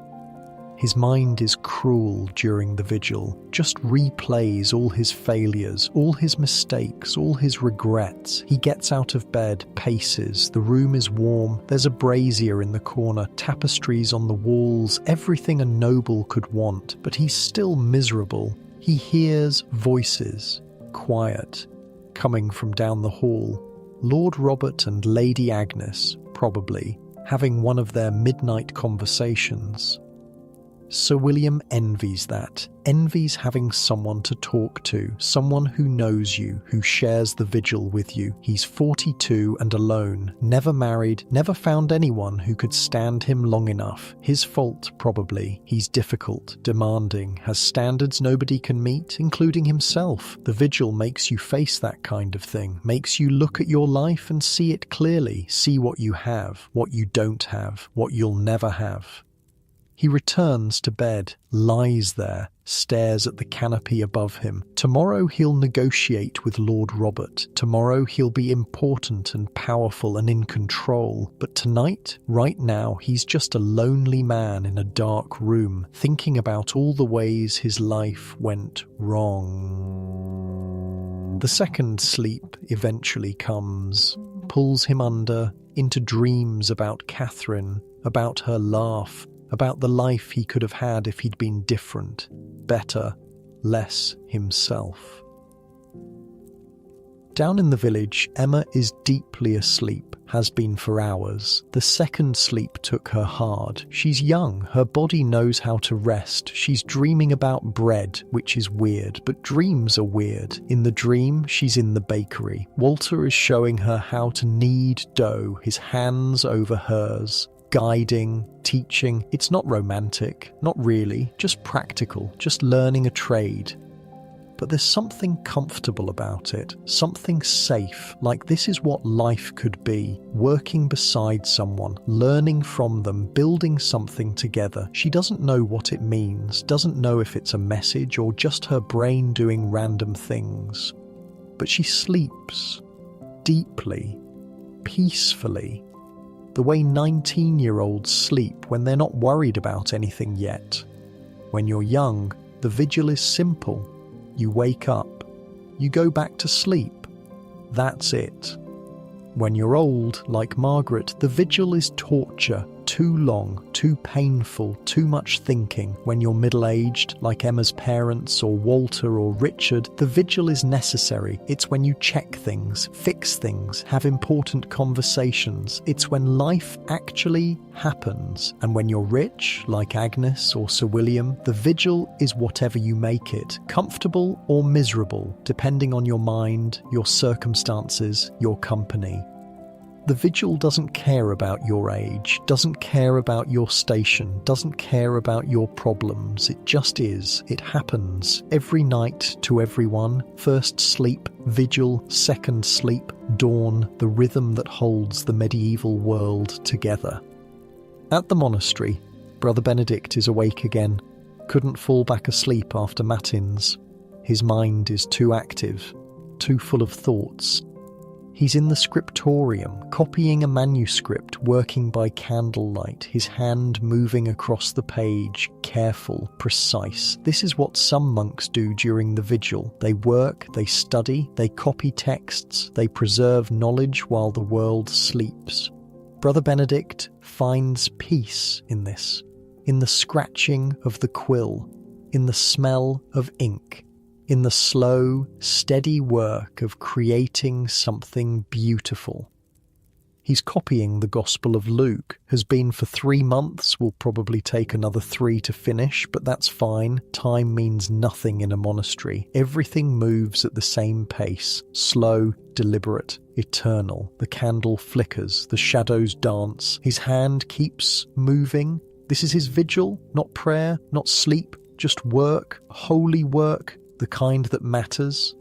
His mind is cruel during the vigil, just replays all his failures, all his mistakes, all his regrets. He gets out of bed, paces, the room is warm, there's a brazier in the corner, tapestries on the walls, everything a noble could want, but he's still miserable. He hears voices, quiet. coming from down the hall. Lord Robert and Lady Agnes, probably, having one of their midnight conversations. Sir William envies that, envies having someone to talk to, someone who knows you, who shares the vigil with you. He's 42 and alone, never married, never found anyone who could stand him long enough. His fault, probably. He's difficult, demanding, has standards nobody can meet, including himself. The vigil makes you face that kind of thing, makes you look at your life and see it clearly, see what you have, what you don't have, what you'll never have. He returns to bed, lies there, stares at the canopy above him. Tomorrow he'll negotiate with Lord Robert. Tomorrow he'll be important and powerful and in control. But tonight, right now, he's just a lonely man in a dark room, thinking about all the ways his life went wrong. The second sleep eventually comes, pulls him under, into dreams about Catherine, about her laugh, about the life he could have had if he'd been different, better, less himself. Down in the village, Emma is deeply asleep, has been for hours. The second sleep took her hard. She's young, her body knows how to rest. She's dreaming about bread, which is weird, but dreams are weird. In the dream, she's in the bakery. Walter is showing her how to knead dough, his hands over hers. Guiding, teaching. It's not romantic, not really, just practical, just learning a trade. But there's something comfortable about it, something safe, like this is what life could be, working beside someone, learning from them, building something together. She doesn't know what it means, doesn't know if it's a message or just her brain doing random things. But she sleeps, deeply, peacefully, the way 19-year-olds sleep when they're not worried about anything yet. When you're young, the vigil is simple. You wake up. You go back to sleep. That's it. When you're old, like Margaret, the vigil is torture. Too long, too painful, too much thinking. When you're middle-aged, like Emma's parents or Walter or Richard, the vigil is necessary. It's when you check things, fix things, have important conversations. It's when life actually happens. And when you're rich, like Agnes or Sir William, the vigil is whatever you make it, comfortable or miserable, depending on your mind, your circumstances, your company. The vigil doesn't care about your age, doesn't care about your station, doesn't care about your problems. It just is. It happens every night to everyone. First sleep, vigil, second sleep, dawn, the rhythm that holds the medieval world together. At the monastery, Brother Benedict is awake again. Couldn't fall back asleep after matins. His mind is too active, too full of thoughts. He's in the scriptorium, copying a manuscript, working by candlelight, his hand moving across the page, careful, precise. This is what some monks do during the vigil. They work, they study, they copy texts, they preserve knowledge while the world sleeps. Brother Benedict finds peace in this, in the scratching of the quill, in the smell of ink, in the slow, steady work of creating something beautiful. He's copying the Gospel of Luke, has been for 3 months, will probably take another 3 to finish, but that's fine. Time means nothing in a monastery. Everything moves at the same pace, slow, deliberate, eternal. The candle flickers, the shadows dance, his hand keeps moving. This is his vigil, not prayer, not sleep, just work, holy work, the kind that matters.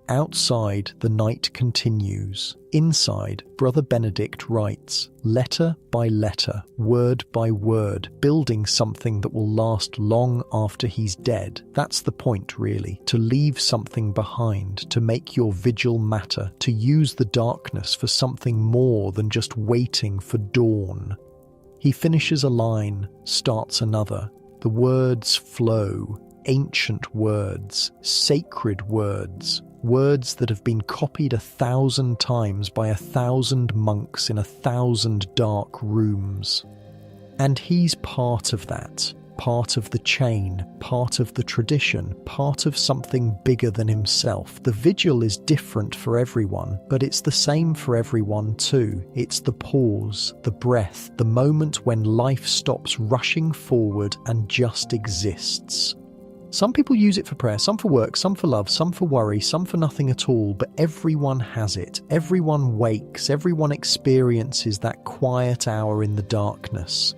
Outside, the night continues. Inside, Brother Benedict writes, letter by letter, word by word, building something that will last long after he's dead. That's the point, really, to leave something behind, to make your vigil matter, to use the darkness for something more than just waiting for dawn. He finishes a line, starts another. The words flow. Ancient words, sacred words, words that have been copied 1,000 times by 1,000 monks in 1,000 dark rooms. And he's part of that, part of the chain, part of the tradition, part of something bigger than himself. The vigil is different for everyone, but it's the same for everyone too. It's the pause, the breath, the moment when life stops rushing forward and just exists. Some people use it for prayer, some for work, some for love, some for worry, some for nothing at all, but everyone has it. Everyone wakes, everyone experiences that quiet hour in the darkness.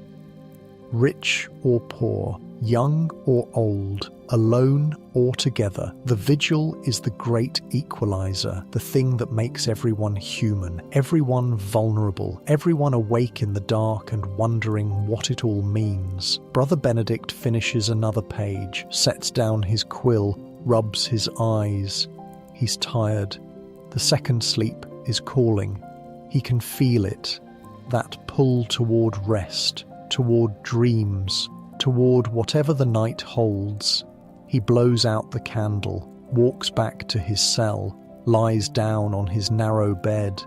Rich or poor, young or old, alone or together, the vigil is the great equalizer, the thing that makes everyone human, everyone vulnerable, everyone awake in the dark and wondering what it all means. Brother Benedict finishes another page, sets down his quill, rubs his eyes. He's tired. The second sleep is calling. He can feel it, that pull toward rest, toward dreams, toward whatever the night holds. He blows out the candle, walks back to his cell, lies down on his narrow bed,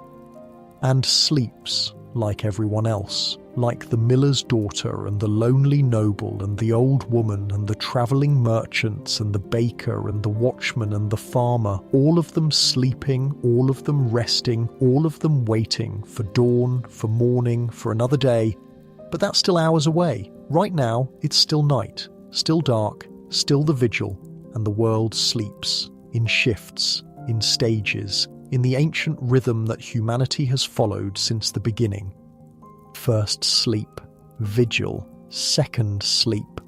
and sleeps like everyone else, like the miller's daughter and the lonely noble and the old woman and the travelling merchants and the baker and the watchman and the farmer, all of them sleeping, all of them resting, all of them waiting for dawn, for morning, for another day. But that's still hours away. Right now, it's still night, still dark, still the vigil, and the world sleeps, in shifts, in stages, in the ancient rhythm that humanity has followed since the beginning. First sleep, vigil, second sleep,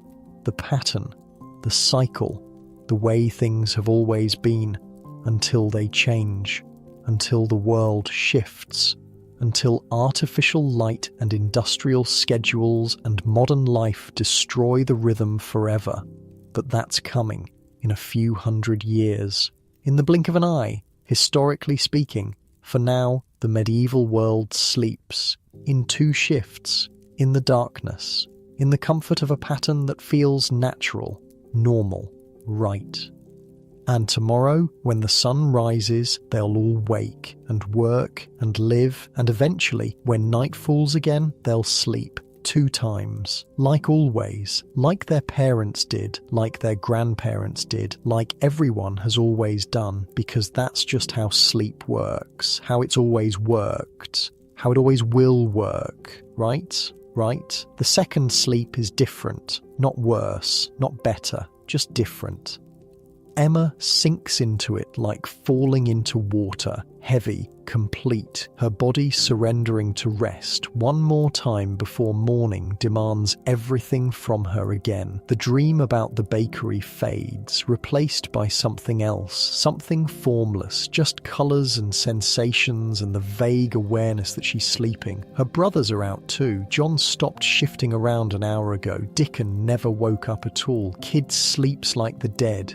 the pattern, the cycle, the way things have always been, until they change, until the world shifts, until artificial light and industrial schedules and modern life destroy the rhythm forever. But that's coming in a few hundred years. In the blink of an eye, historically speaking. For now, the medieval world sleeps, in two shifts, in the darkness, in the comfort of a pattern that feels natural, normal, right. And tomorrow, when the sun rises, they'll all wake and work and live, and eventually, when night falls again, they'll sleep 2 times, like always, like their parents did, like their grandparents did, like everyone has always done, because that's just how sleep works, how it's always worked, how it always will work, right? Right? The second sleep is different, not worse, not better, just different. Emma sinks into it like falling into water, heavy, complete, her body surrendering to rest one more time before morning demands everything from her again. The dream about the bakery fades, replaced by something else, something formless, just colours and sensations and the vague awareness that she's sleeping. Her brothers are out too. John stopped shifting around an hour ago. Dickon never woke up at all. Kid sleeps like the dead.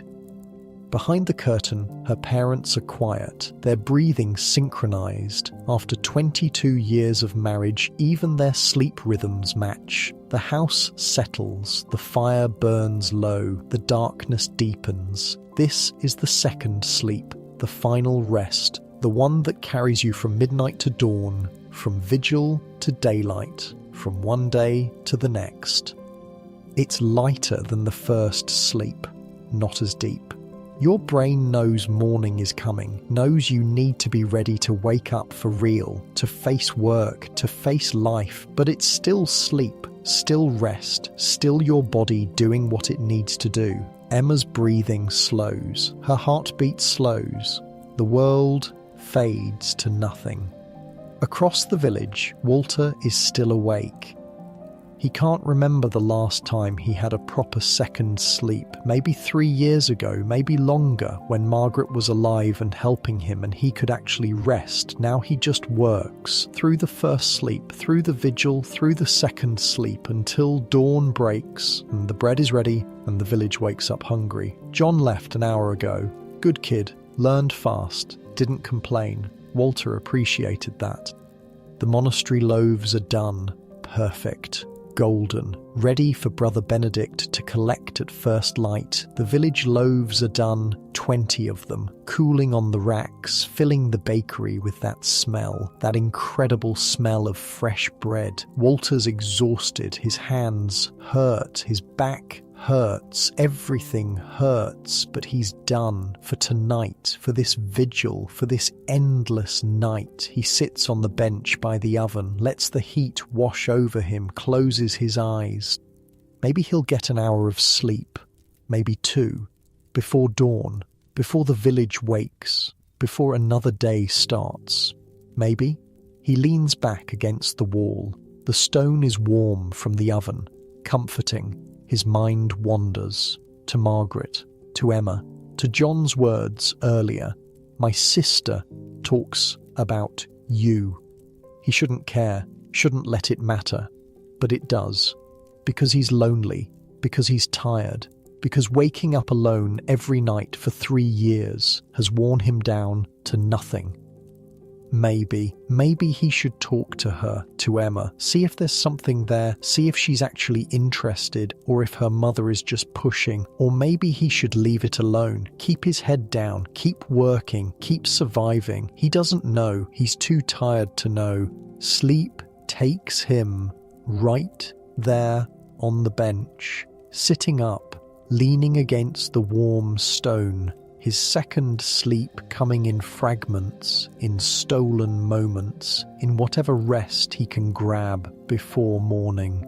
Behind the curtain, her parents are quiet, their breathing synchronized. After 22 years of marriage, even their sleep rhythms match. The house settles, the fire burns low, the darkness deepens. This is the second sleep, the final rest, the one that carries you from midnight to dawn, from vigil to daylight, from one day to the next. It's lighter than the first sleep, not as deep. Your brain knows morning is coming, knows you need to be ready to wake up for real, to face work, to face life, but it's still sleep, still rest, still your body doing what it needs to do. Emma's breathing slows, her heartbeat slows. The world fades to nothing. Across the village, Walter is still awake. He can't remember the last time he had a proper second sleep, maybe 3 years ago, maybe longer, when Margaret was alive and helping him and he could actually rest. Now he just works, through the first sleep, through the vigil, through the second sleep, until dawn breaks and the bread is ready and the village wakes up hungry. John left an hour ago. Good kid, learned fast, didn't complain. Walter appreciated that. The monastery loaves are done. Perfect. golden, ready for Brother Benedict to collect at first light. The village loaves are done, 20 of them, cooling on the racks, filling the bakery with that smell, that incredible smell of fresh bread. Walter's exhausted, his hands hurt, his back hurts, everything hurts, but he's done for tonight, for this vigil, for this endless night. He sits on the bench by the oven, lets the heat wash over him, closes his eyes. Maybe he'll get an hour of sleep, maybe 2, before dawn, before the village wakes, before another day starts. Maybe. He leans back against the wall. The stone is warm from the oven, comforting. His mind wanders to Margaret, to Emma, to John's words earlier. My sister talks about you. He shouldn't care, shouldn't let it matter, but it does. Because he's lonely, because he's tired, because waking up alone every night for 3 years has worn him down to nothing. Maybe he should talk to her, to Emma, see if there's something there, see if she's actually interested, or if her mother is just pushing, or maybe he should leave it alone, keep his head down, keep working, keep surviving. He doesn't know, he's too tired to know. Sleep takes him right there on the bench, sitting up, leaning against the warm stone. His second sleep coming in fragments, in stolen moments, in whatever rest he can grab before morning.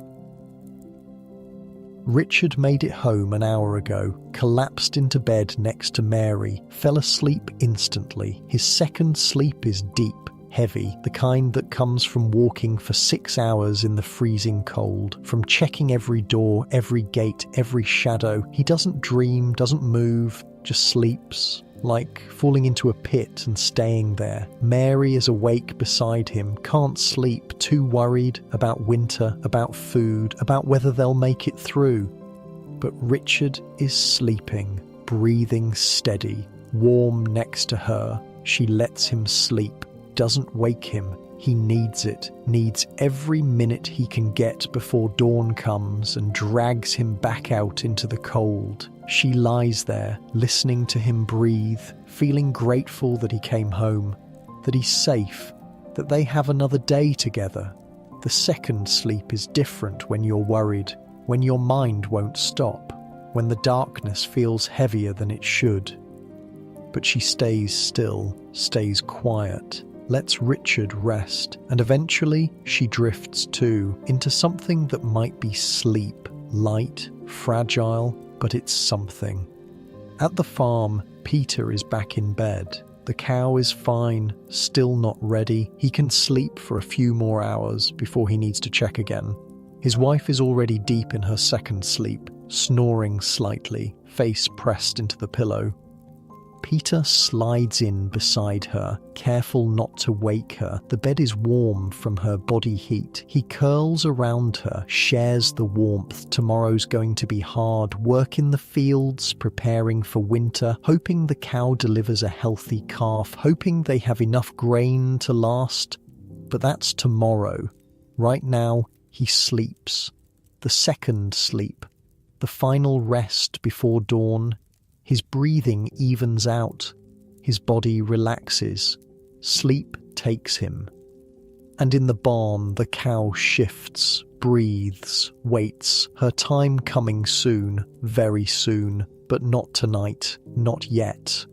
Richard made it home an hour ago, collapsed into bed next to Mary, fell asleep instantly. His second sleep is deep, heavy, the kind that comes from walking for 6 hours in the freezing cold, from checking every door, every gate, every shadow. He doesn't dream, doesn't move, just sleeps, like falling into a pit and staying there. Mary is awake beside him, can't sleep, too worried about winter, about food, about whether they'll make it through. But Richard is sleeping, breathing steady, warm next to her. She lets him sleep, doesn't wake him. He needs it, needs every minute he can get before dawn comes and drags him back out into the cold. She lies there, listening to him breathe, feeling grateful that he came home, that he's safe, that they have another day together. The second sleep is different when you're worried, when your mind won't stop, when the darkness feels heavier than it should. But she stays still, stays quiet, lets Richard rest, and eventually she drifts too into something that might be sleep, light, fragile, but it's something. At the farm, Peter is back in bed. The cow is fine, still not ready. He can sleep for a few more hours before he needs to check again. His wife is already deep in her second sleep, snoring slightly, face pressed into the pillow. Peter slides in beside her, careful not to wake her. The bed is warm from her body heat. He curls around her, shares the warmth. Tomorrow's going to be hard. Work in the fields, preparing for winter, hoping the cow delivers a healthy calf, hoping they have enough grain to last. But that's tomorrow. Right now, he sleeps. The second sleep. The final rest before dawn. His breathing evens out. His body relaxes. Sleep takes him. And in the barn, the cow shifts, breathes, waits, her time coming soon, very soon, but not tonight, not yet.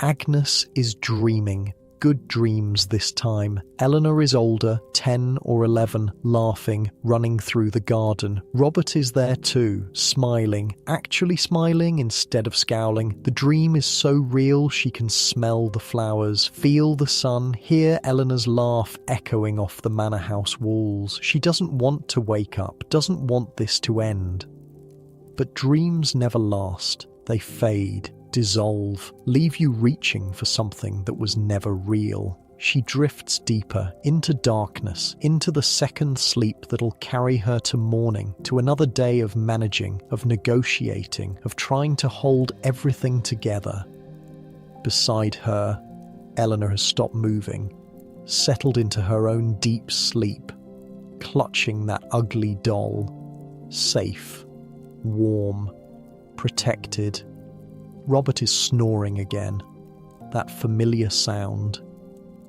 Agnes is dreaming. Good dreams this time. Eleanor is older, 10 or 11, laughing, running through the garden. Robert is there too, smiling, actually smiling instead of scowling. The dream is so real she can smell the flowers, feel the sun, hear Eleanor's laugh echoing off the manor house walls. She doesn't want to wake up, doesn't want this to end. But dreams never last. They fade, dissolve, leave you reaching for something that was never real. She drifts deeper, into darkness, into the second sleep that'll carry her to morning, to another day of managing, of negotiating, of trying to hold everything together. Beside her, Eleanor has stopped moving, settled into her own deep sleep, clutching that ugly doll. Safe, warm, protected. Robert is snoring again. That familiar sound.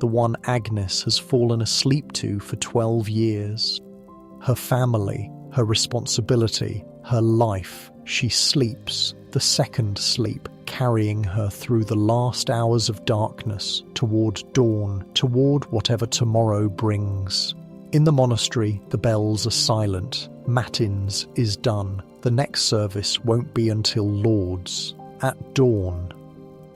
The one Agnes has fallen asleep to for 12 years. Her family, her responsibility, her life. She sleeps, the second sleep, carrying her through the last hours of darkness, toward dawn, toward whatever tomorrow brings. In the monastery, the bells are silent. Matins is done. The next service won't be until Lauds, at dawn,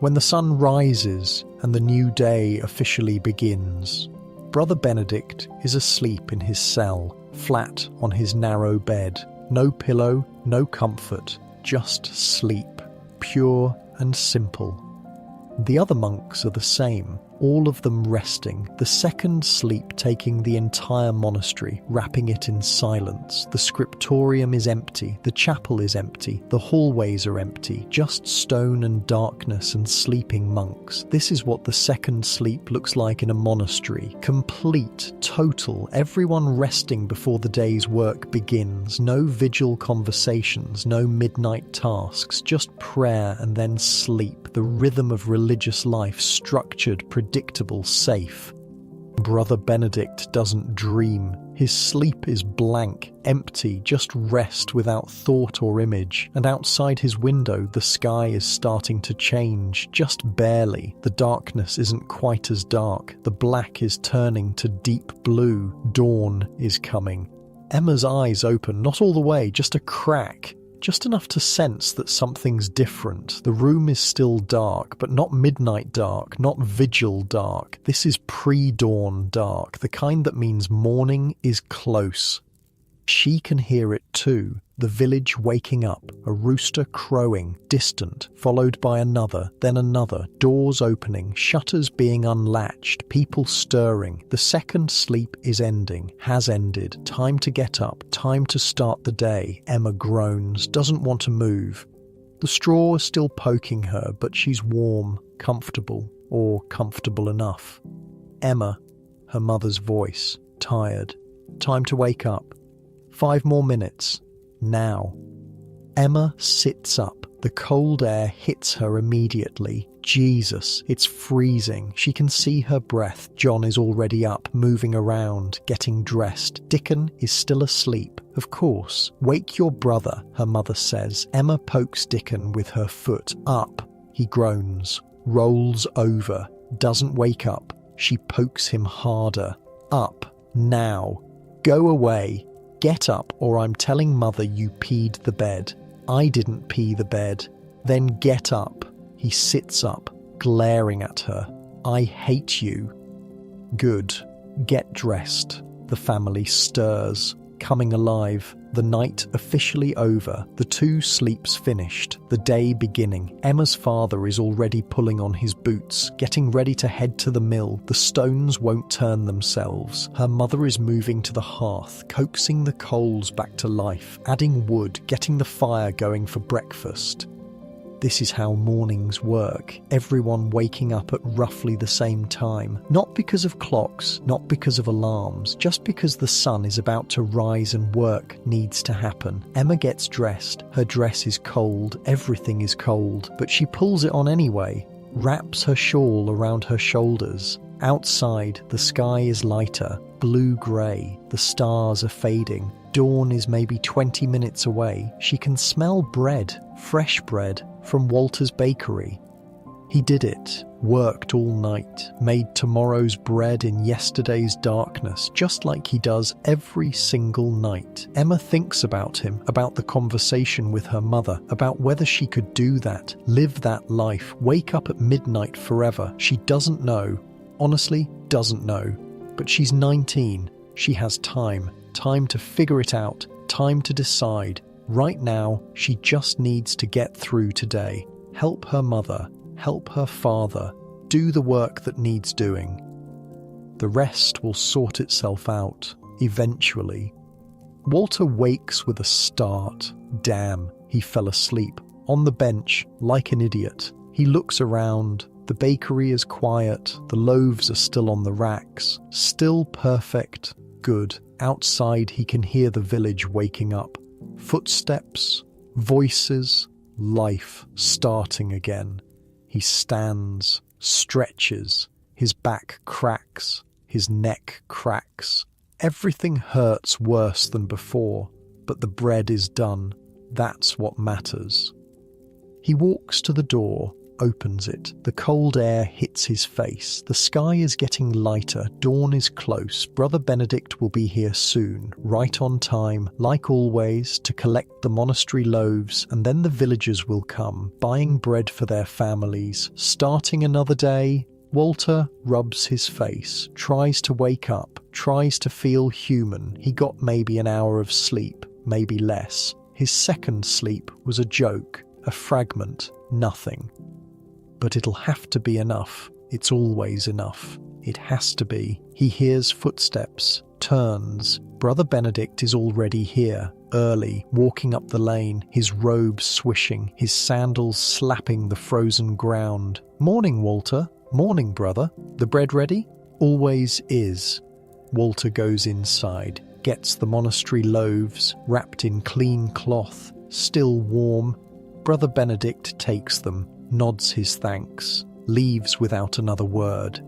when the sun rises and the new day officially begins. Brother Benedict is asleep in his cell, flat on his narrow bed. No pillow, no comfort, just sleep, pure and simple. The other monks are the same, all of them resting, the second sleep taking the entire monastery, wrapping it in silence. The scriptorium is empty, the chapel is empty, the hallways are empty, just stone and darkness and sleeping monks. This is what the second sleep looks like in a monastery. Complete, total, everyone resting before the day's work begins. No vigil conversations, no midnight tasks, just prayer and then sleep. The rhythm of religious life, structured, predictable, safe. Brother Benedict doesn't dream. His sleep is blank, empty, just rest without thought or image. And outside his window, the sky is starting to change, just barely. The darkness isn't quite as dark. The black is turning to deep blue. Dawn is coming. Emma's eyes open, not all the way, just a crack. Just enough to sense that something's different. The room is still dark, but not midnight dark, not vigil dark. This is pre-dawn dark, the kind that means morning is close. She can hear it too, the village waking up, a rooster crowing, distant, followed by another, then another, doors opening, shutters being unlatched, people stirring. The second sleep is ending, has ended. Time to get up, time to start the day. Emma groans, doesn't want to move. The straw is still poking her, but she's warm, comfortable, or comfortable enough. Emma, her mother's voice, tired. Time to wake up. 5 more minutes. Now. Emma sits up. The cold air hits her immediately. Jesus, it's freezing. She can see her breath. John is already up, moving around, getting dressed. Dickon is still asleep. Of course. Wake your brother, her mother says. Emma pokes Dickon with her foot. Up. He groans. Rolls over. Doesn't wake up. She pokes him harder. Up. Now. Go away. Get up, or I'm telling Mother you peed the bed. I didn't pee the bed. Then get up. He sits up, glaring at her. I hate you. Good. Get dressed. The family stirs, coming alive. The night officially over. The 2 sleeps finished. The day beginning. Emma's father is already pulling on his boots, getting ready to head to the mill. The stones won't turn themselves. Her mother is moving to the hearth, coaxing the coals back to life, adding wood, getting the fire going for breakfast. This is how mornings work, everyone waking up at roughly the same time. Not because of clocks, not because of alarms, just because the sun is about to rise and work needs to happen. Emma gets dressed. Her dress is cold, everything is cold, but she pulls it on anyway, wraps her shawl around her shoulders. Outside, the sky is lighter, blue-grey, the stars are fading. Dawn is maybe 20 minutes away. She can smell bread, fresh bread, from Walter's bakery. He did it, worked all night, made tomorrow's bread in yesterday's darkness, just like he does every single night. Emma thinks about him, about the conversation with her mother, about whether she could do that, live that life, wake up at midnight forever. She doesn't know, honestly doesn't know, but she's 19. She has time to figure it out, time to decide. Right now, she just needs to get through today. Help her mother, help her father, do the work that needs doing. The rest will sort itself out, eventually. Walter wakes with a start. Damn, he fell asleep, on the bench, like an idiot. He looks around. The bakery is quiet, the loaves are still on the racks, still perfect, good. Outside he can hear the village waking up. Footsteps, voices, life starting again. He stands, stretches, his back cracks, his neck cracks. Everything hurts worse than before, but the bread is done. That's what matters. He walks to the door, opens it. The cold air hits his face. The sky is getting lighter. Dawn is close. Brother Benedict will be here soon, right on time, like always, to collect the monastery loaves, and then the villagers will come, buying bread for their families. Starting another day. Walter rubs his face, tries to wake up, tries to feel human. He got maybe an hour of sleep, maybe less. His second sleep was a joke, a fragment, nothing. But it'll have to be enough. It's always enough. It has to be. He hears footsteps, turns. Brother Benedict is already here, early, walking up the lane, his robe swishing, his sandals slapping the frozen ground. "Morning, Walter. Morning, brother. The bread ready?" "Always is." Walter goes inside, gets the monastery loaves, wrapped in clean cloth, still warm. Brother Benedict takes them, nods his thanks, leaves without another word.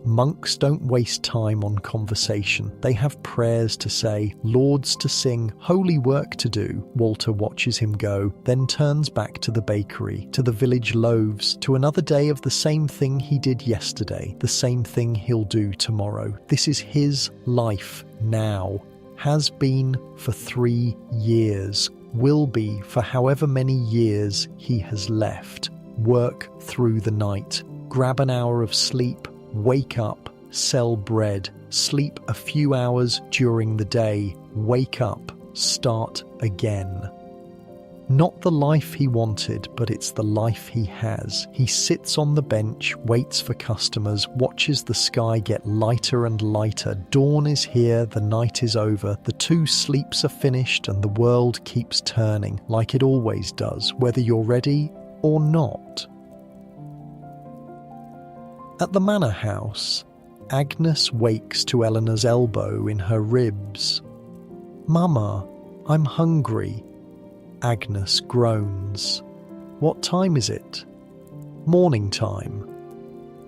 Monks don't waste time on conversation. They have prayers to say, lauds to sing, holy work to do. Walter watches him go, then turns back to the bakery, to the village loaves, to another day of the same thing he did yesterday, the same thing he'll do tomorrow. This is his life now. Has been for 3 years. Will be for however many years he has left. Work through the night. Grab an hour of sleep. Wake up, sell bread, sleep a few hours during the day, wake up, start again. Not the life he wanted, but it's the life he has. He sits on the bench, waits for customers, watches the sky get lighter and lighter. Dawn is here, the night is over, the 2 sleeps are finished, and the world keeps turning, like it always does, whether you're ready or not. At the manor house, Agnes wakes to Eleanor's elbow in her ribs. "Mama, I'm hungry." Agnes groans. "What time is it?" "Morning time."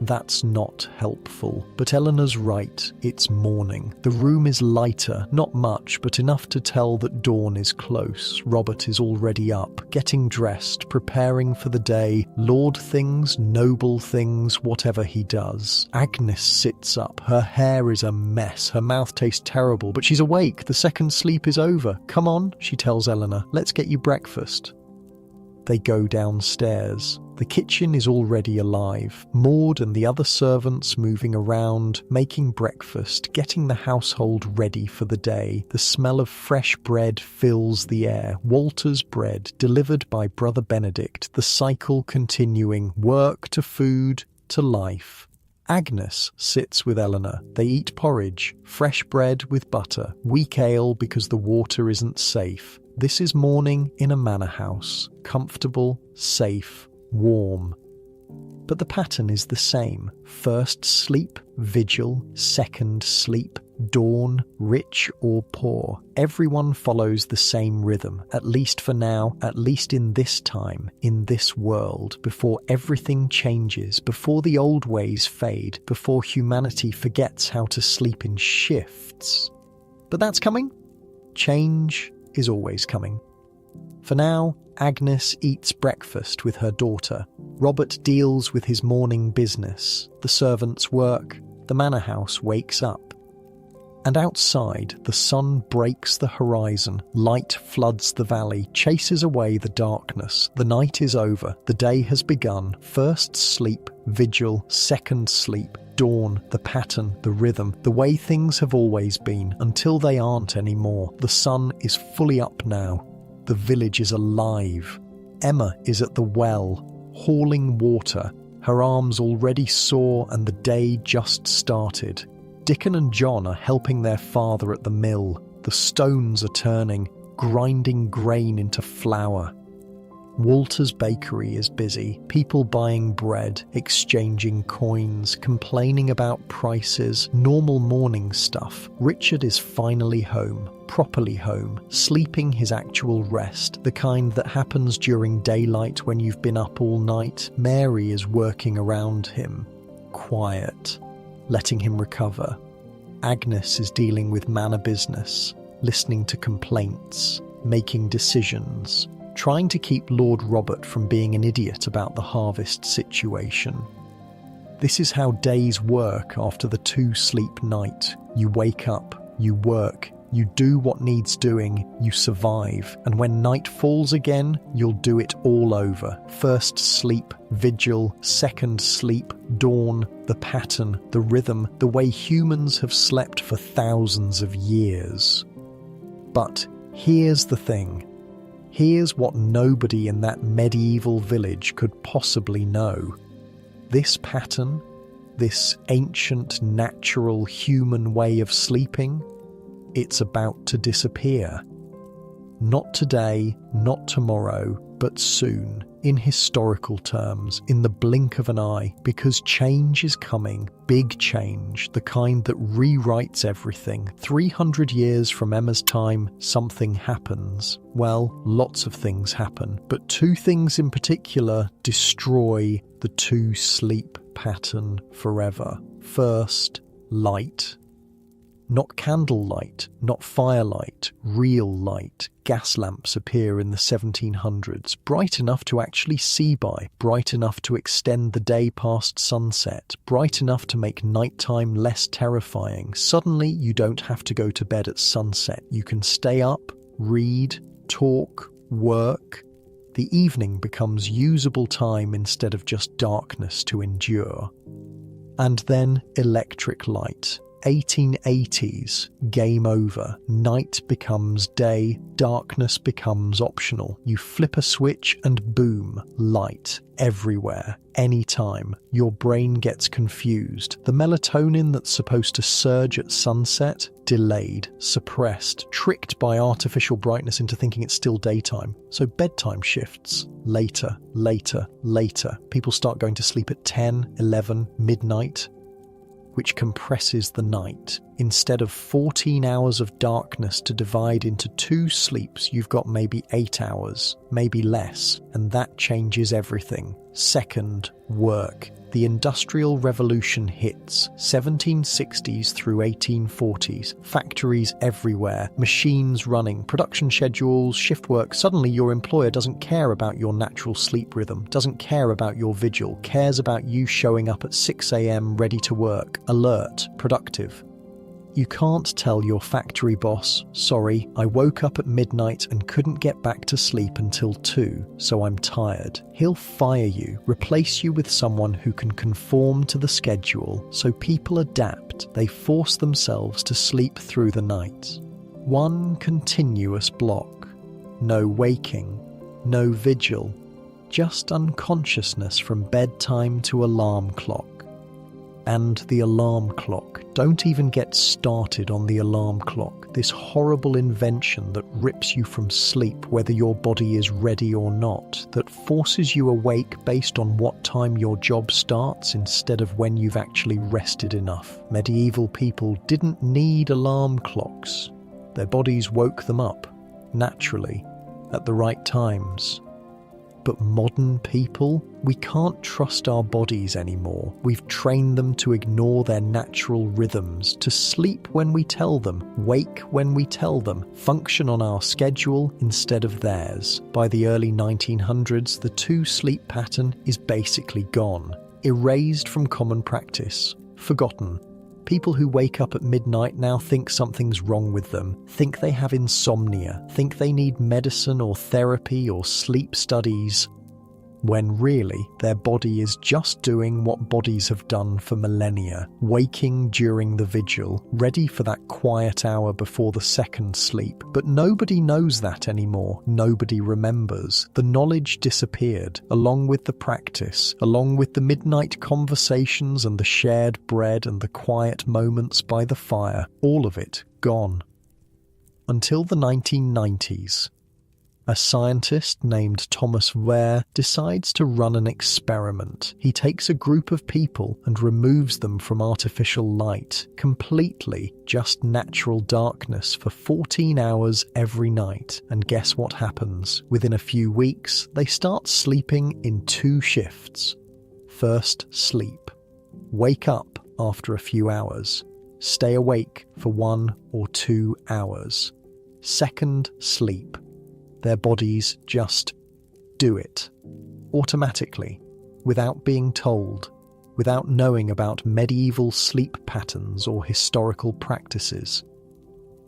That's not helpful, but Eleanor's right, it's morning. The room is lighter, not much, but enough to tell that dawn is close. Robert is already up, getting dressed, preparing for the day, lord things, noble things, whatever he does. Agnes sits up, her hair is a mess, her mouth tastes terrible, but she's awake, the second sleep is over. "Come on," she tells Eleanor, "let's get you breakfast." They go downstairs. The kitchen is already alive. Maud and the other servants moving around, making breakfast, getting the household ready for the day. The smell of fresh bread fills the air. Walter's bread, delivered by Brother Benedict. The cycle continuing, work to food to life. Agnes sits with Eleanor. They eat porridge, fresh bread with butter, weak ale because the water isn't safe. This is morning in a manor house. Comfortable, safe, warm. But the pattern is the same. First sleep, vigil, second sleep, dawn, rich or poor. Everyone follows the same rhythm, at least for now, at least in this time, in this world, before everything changes, before the old ways fade, before humanity forgets how to sleep in shifts. But that's coming. Change is always coming. For now, Agnes eats breakfast with her daughter. Robert deals with his morning business. The servants work. The manor house wakes up. And outside, the sun breaks the horizon. Light floods the valley, chases away the darkness. The night is over. The day has begun. First sleep, vigil, second sleep, dawn, the pattern, the rhythm, the way things have always been, until they aren't anymore. The sun is fully up now. The village is alive. Emma is at the well, hauling water, her arms already sore and the day just started. Dickon and John are helping their father at the mill. The stones are turning, grinding grain into flour. Walter's bakery is busy, people buying bread, exchanging coins, complaining about prices, normal morning stuff. Richard is finally home, properly home, sleeping his actual rest, the kind that happens during daylight when you've been up all night. Mary is working around him, quiet, letting him recover. Agnes is dealing with manor business, listening to complaints, making decisions, trying to keep Lord Robert from being an idiot about the harvest situation. This is how days work after the 2-sleep night. You wake up, you work, you do what needs doing, you survive, and when night falls again, you'll do it all over. First sleep, vigil, second sleep, dawn, the pattern, the rhythm, the way humans have slept for thousands of years. But here's the thing. Here's what nobody in that medieval village could possibly know. This pattern, this ancient, natural, human way of sleeping, it's about to disappear. Not today, not tomorrow, but soon, in historical terms, in the blink of an eye, because change is coming, big change, the kind that rewrites everything. 300 years from Emma's time, something happens. Well, lots of things happen, but 2 things in particular destroy the 2-sleep pattern forever. First, light. Not candlelight, not firelight, real light. Gas lamps appear in the 1700s, bright enough to actually see by, bright enough to extend the day past sunset, bright enough to make nighttime less terrifying. Suddenly, you don't have to go to bed at sunset. You can stay up, read, talk, work. The evening becomes usable time instead of just darkness to endure. And then electric light. 1880s, game over. Night becomes day, darkness becomes optional. You flip a switch and boom, light everywhere, anytime. Your brain gets confused. The melatonin that's supposed to surge at sunset, delayed, suppressed, tricked by artificial brightness into thinking it's still daytime. So bedtime shifts. Later, later, later. People start going to sleep at 10, 11, midnight, which compresses the night. Instead of 14 hours of darkness to divide into 2 sleeps, you've got maybe 8 hours, maybe less, and that changes everything. Second, work. The Industrial Revolution hits, 1760s through 1840s, factories everywhere, machines running, production schedules, shift work. Suddenly your employer doesn't care about your natural sleep rhythm, doesn't care about your vigil, cares about you showing up at 6 a.m. ready to work, alert, productive. You can't tell your factory boss, sorry, I woke up at midnight and couldn't get back to sleep until 2, so I'm tired. He'll fire you, replace you with someone who can conform to the schedule, so people adapt. They force themselves to sleep through the night. One continuous block. No waking, no vigil, just unconsciousness from bedtime to alarm clock. And the alarm clock. Don't even get started on the alarm clock, this horrible invention that rips you from sleep whether your body is ready or not, that forces you awake based on what time your job starts instead of when you've actually rested enough. Medieval people didn't need alarm clocks. Their bodies woke them up, naturally, at the right times. But modern people, we can't trust our bodies anymore. We've trained them to ignore their natural rhythms, to sleep when we tell them, wake when we tell them, function on our schedule instead of theirs. By the early 1900s, the 2-sleep pattern is basically gone, erased from common practice, forgotten. People who wake up at midnight now think something's wrong with them, think they have insomnia, think they need medicine or therapy or sleep studies, when really their body is just doing what bodies have done for millennia, waking during the vigil, ready for that quiet hour before the second sleep. But nobody knows that anymore. Nobody remembers. The knowledge disappeared, along with the practice, along with the midnight conversations and the shared bread and the quiet moments by the fire. All of it gone. Until the 1990s. A scientist named Thomas Ware decides to run an experiment. He takes a group of people and removes them from artificial light, completely just natural darkness for 14 hours every night. And guess what happens? Within a few weeks, they start sleeping in 2 shifts. First, sleep. Wake up after a few hours. Stay awake for 1 or 2 hours. Second, sleep. Their bodies just do it, automatically, without being told, without knowing about medieval sleep patterns or historical practices.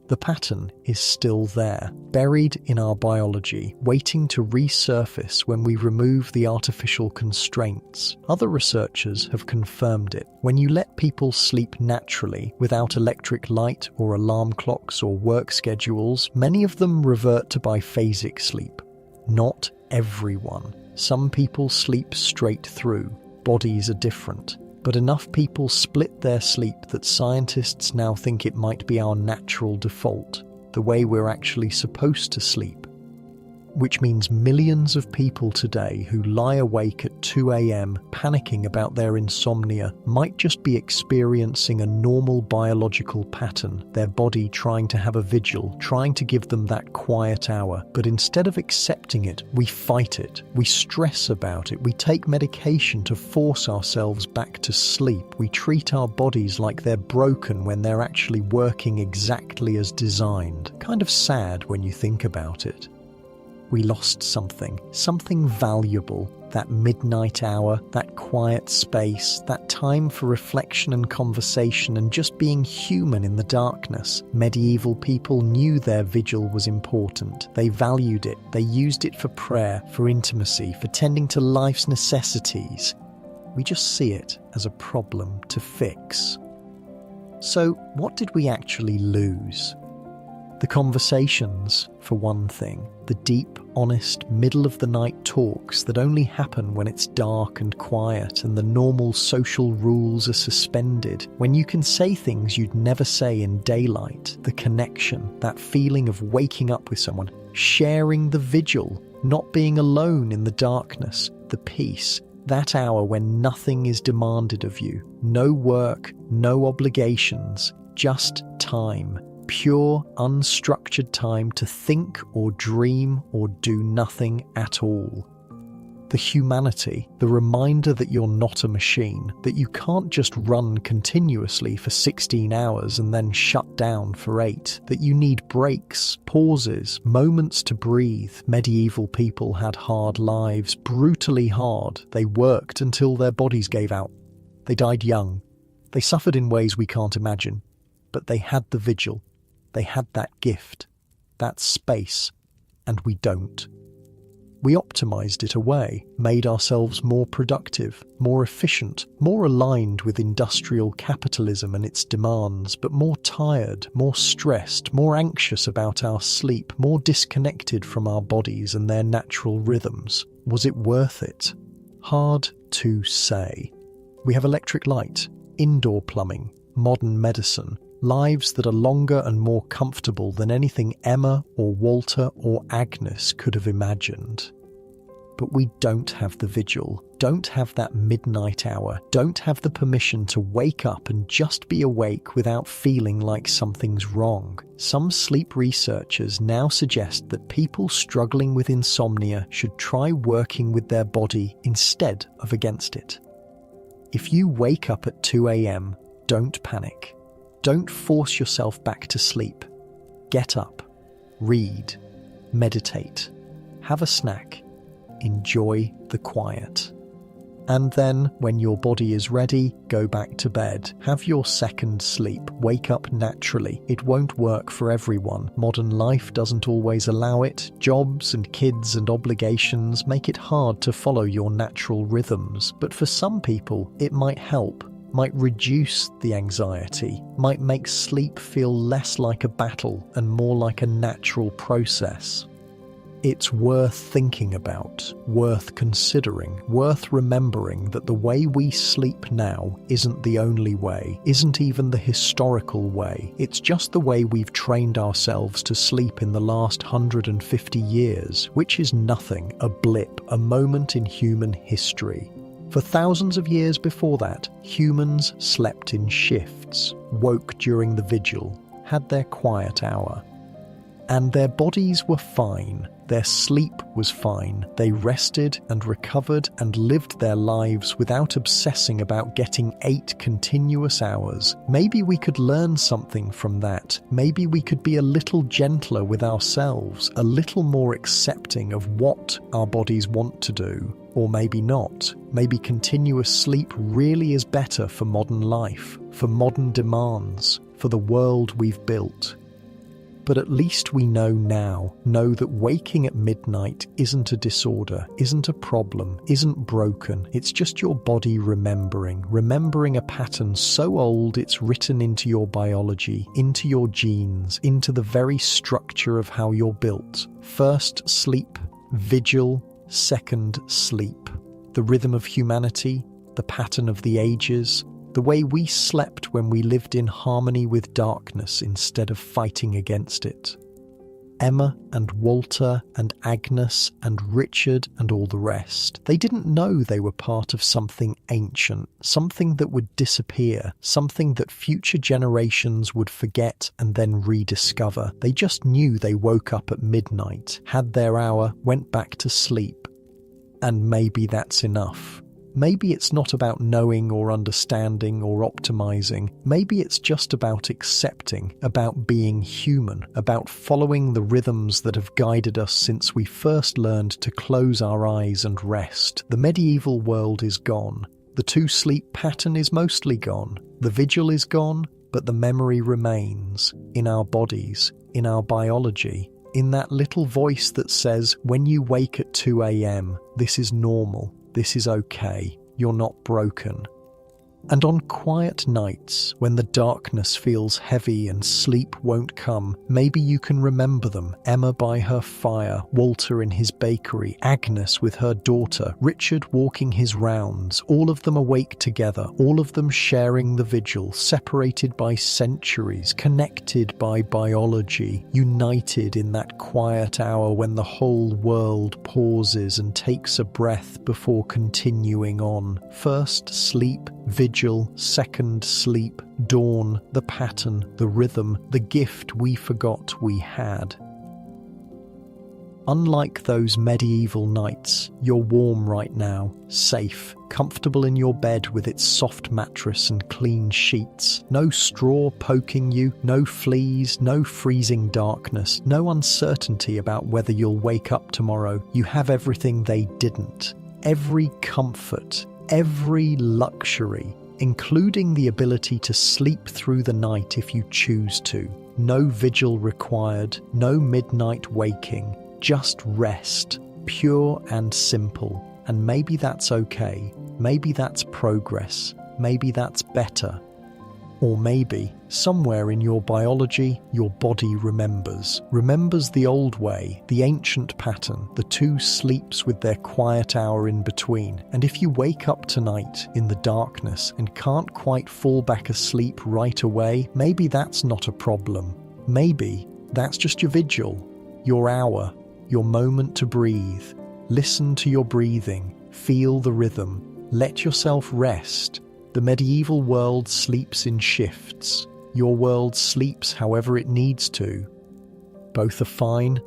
The pattern is still there, buried in our biology, waiting to resurface when we remove the artificial constraints. Other researchers have confirmed it. When you let people sleep naturally, without electric light or alarm clocks or work schedules, many of them revert to biphasic sleep. Not everyone. Some people sleep straight through. Bodies are different. But enough people split their sleep that scientists now think it might be our natural default, the way we're actually supposed to sleep. Which means millions of people today who lie awake at 2 a.m. panicking about their insomnia might just be experiencing a normal biological pattern, their body trying to have a vigil, trying to give them that quiet hour. But instead of accepting it, we fight it, we stress about it, we take medication to force ourselves back to sleep, we treat our bodies like they're broken when they're actually working exactly as designed. Kind of sad when you think about it. We lost something valuable, that midnight hour, that quiet space, that time for reflection and conversation and just being human in the darkness. Medieval people knew their vigil was important. They valued it. They used it for prayer, for intimacy, for tending to life's necessities. We just see it as a problem to fix. So, what did we actually lose? The conversations, for one thing. The deep, honest, middle-of-the-night talks that only happen when it's dark and quiet and the normal social rules are suspended. When you can say things you'd never say in daylight. The connection, that feeling of waking up with someone, sharing the vigil, not being alone in the darkness, the peace. That hour when nothing is demanded of you. No work, no obligations, just time. Pure, unstructured time to think or dream or do nothing at all. The humanity, the reminder that you're not a machine, that you can't just run continuously for 16 hours and then shut down for 8, that you need breaks, pauses, moments to breathe. Medieval people had hard lives, brutally hard. They worked until their bodies gave out. They died young. They suffered in ways we can't imagine. But they had the vigil. They had that gift, that space, and we don't. We optimized it away, made ourselves more productive, more efficient, more aligned with industrial capitalism and its demands, but more tired, more stressed, more anxious about our sleep, more disconnected from our bodies and their natural rhythms. Was it worth it? Hard to say. We have electric light, indoor plumbing, modern medicine, lives that are longer and more comfortable than anything Emma or Walter or Agnes could have imagined. But we don't have the vigil, don't have that midnight hour, don't have the permission to wake up and just be awake without feeling like something's wrong. Some sleep researchers now suggest that people struggling with insomnia should try working with their body instead of against it. If you wake up at 2 a.m., don't panic. Don't force yourself back to sleep. Get up, read, meditate, have a snack, enjoy the quiet. And then, when your body is ready, go back to bed. Have your second sleep. Wake up naturally. It won't work for everyone. Modern life doesn't always allow it. Jobs and kids and obligations make it hard to follow your natural rhythms. But for some people, it might help. Might reduce the anxiety, might make sleep feel less like a battle and more like a natural process. It's worth thinking about, worth considering, worth remembering that the way we sleep now isn't the only way, isn't even the historical way. It's just the way we've trained ourselves to sleep in the last 150 years, which is nothing, a blip, a moment in human history. For thousands of years before that, humans slept in shifts, woke during the vigil, had their quiet hour. And their bodies were fine, their sleep was fine, they rested and recovered and lived their lives without obsessing about getting 8 continuous hours. Maybe we could learn something from that. Maybe we could be a little gentler with ourselves, a little more accepting of what our bodies want to do. Or maybe not. Maybe continuous sleep really is better for modern life, for modern demands, for the world we've built. But at least we know now, that waking at midnight isn't a disorder, isn't a problem, isn't broken. It's just your body remembering a pattern so old it's written into your biology, into your genes, into the very structure of how you're built. First sleep, vigil, second sleep. The rhythm of humanity, the pattern of the ages, the way we slept when we lived in harmony with darkness instead of fighting against it. Emma and Walter and Agnes and Richard and all the rest, they didn't know they were part of something ancient, something that would disappear, something that future generations would forget and then rediscover. They just knew they woke up at midnight, had their hour, went back to sleep. And maybe that's enough. Maybe it's not about knowing or understanding or optimizing. Maybe it's just about accepting, about being human, about following the rhythms that have guided us since we first learned to close our eyes and rest. The medieval world is gone. The 2-sleep pattern is mostly gone. The vigil is gone, but the memory remains in our bodies, in our biology, in that little voice that says, when you wake at 2 a.m., this is normal. This is okay, you're not broken. And on quiet nights, when the darkness feels heavy and sleep won't come, maybe you can remember them. Emma by her fire, Walter in his bakery, Agnes with her daughter, Richard walking his rounds, all of them awake together, all of them sharing the vigil, separated by centuries, connected by biology, united in that quiet hour when the whole world pauses and takes a breath before continuing on. First sleep, vigil, second sleep, dawn, the pattern, the rhythm, the gift we forgot we had. Unlike those medieval nights, you're warm right now, safe, comfortable in your bed with its soft mattress and clean sheets. No straw poking you, no fleas, no freezing darkness, no uncertainty about whether you'll wake up tomorrow. You have everything they didn't. Every comfort, every luxury, including the ability to sleep through the night if you choose to. No vigil required, no midnight waking, just rest, pure and simple. And maybe that's okay, maybe that's progress, maybe that's better. Or maybe, somewhere in your biology, your body remembers the old way, the ancient pattern, the 2 sleeps with their quiet hour in between. And if you wake up tonight in the darkness and can't quite fall back asleep right away, maybe that's not a problem. Maybe that's just your vigil, your hour, your moment to breathe. Listen to your breathing, feel the rhythm, let yourself rest. The medieval world sleeps in shifts. Your world sleeps however it needs to. Both are fine,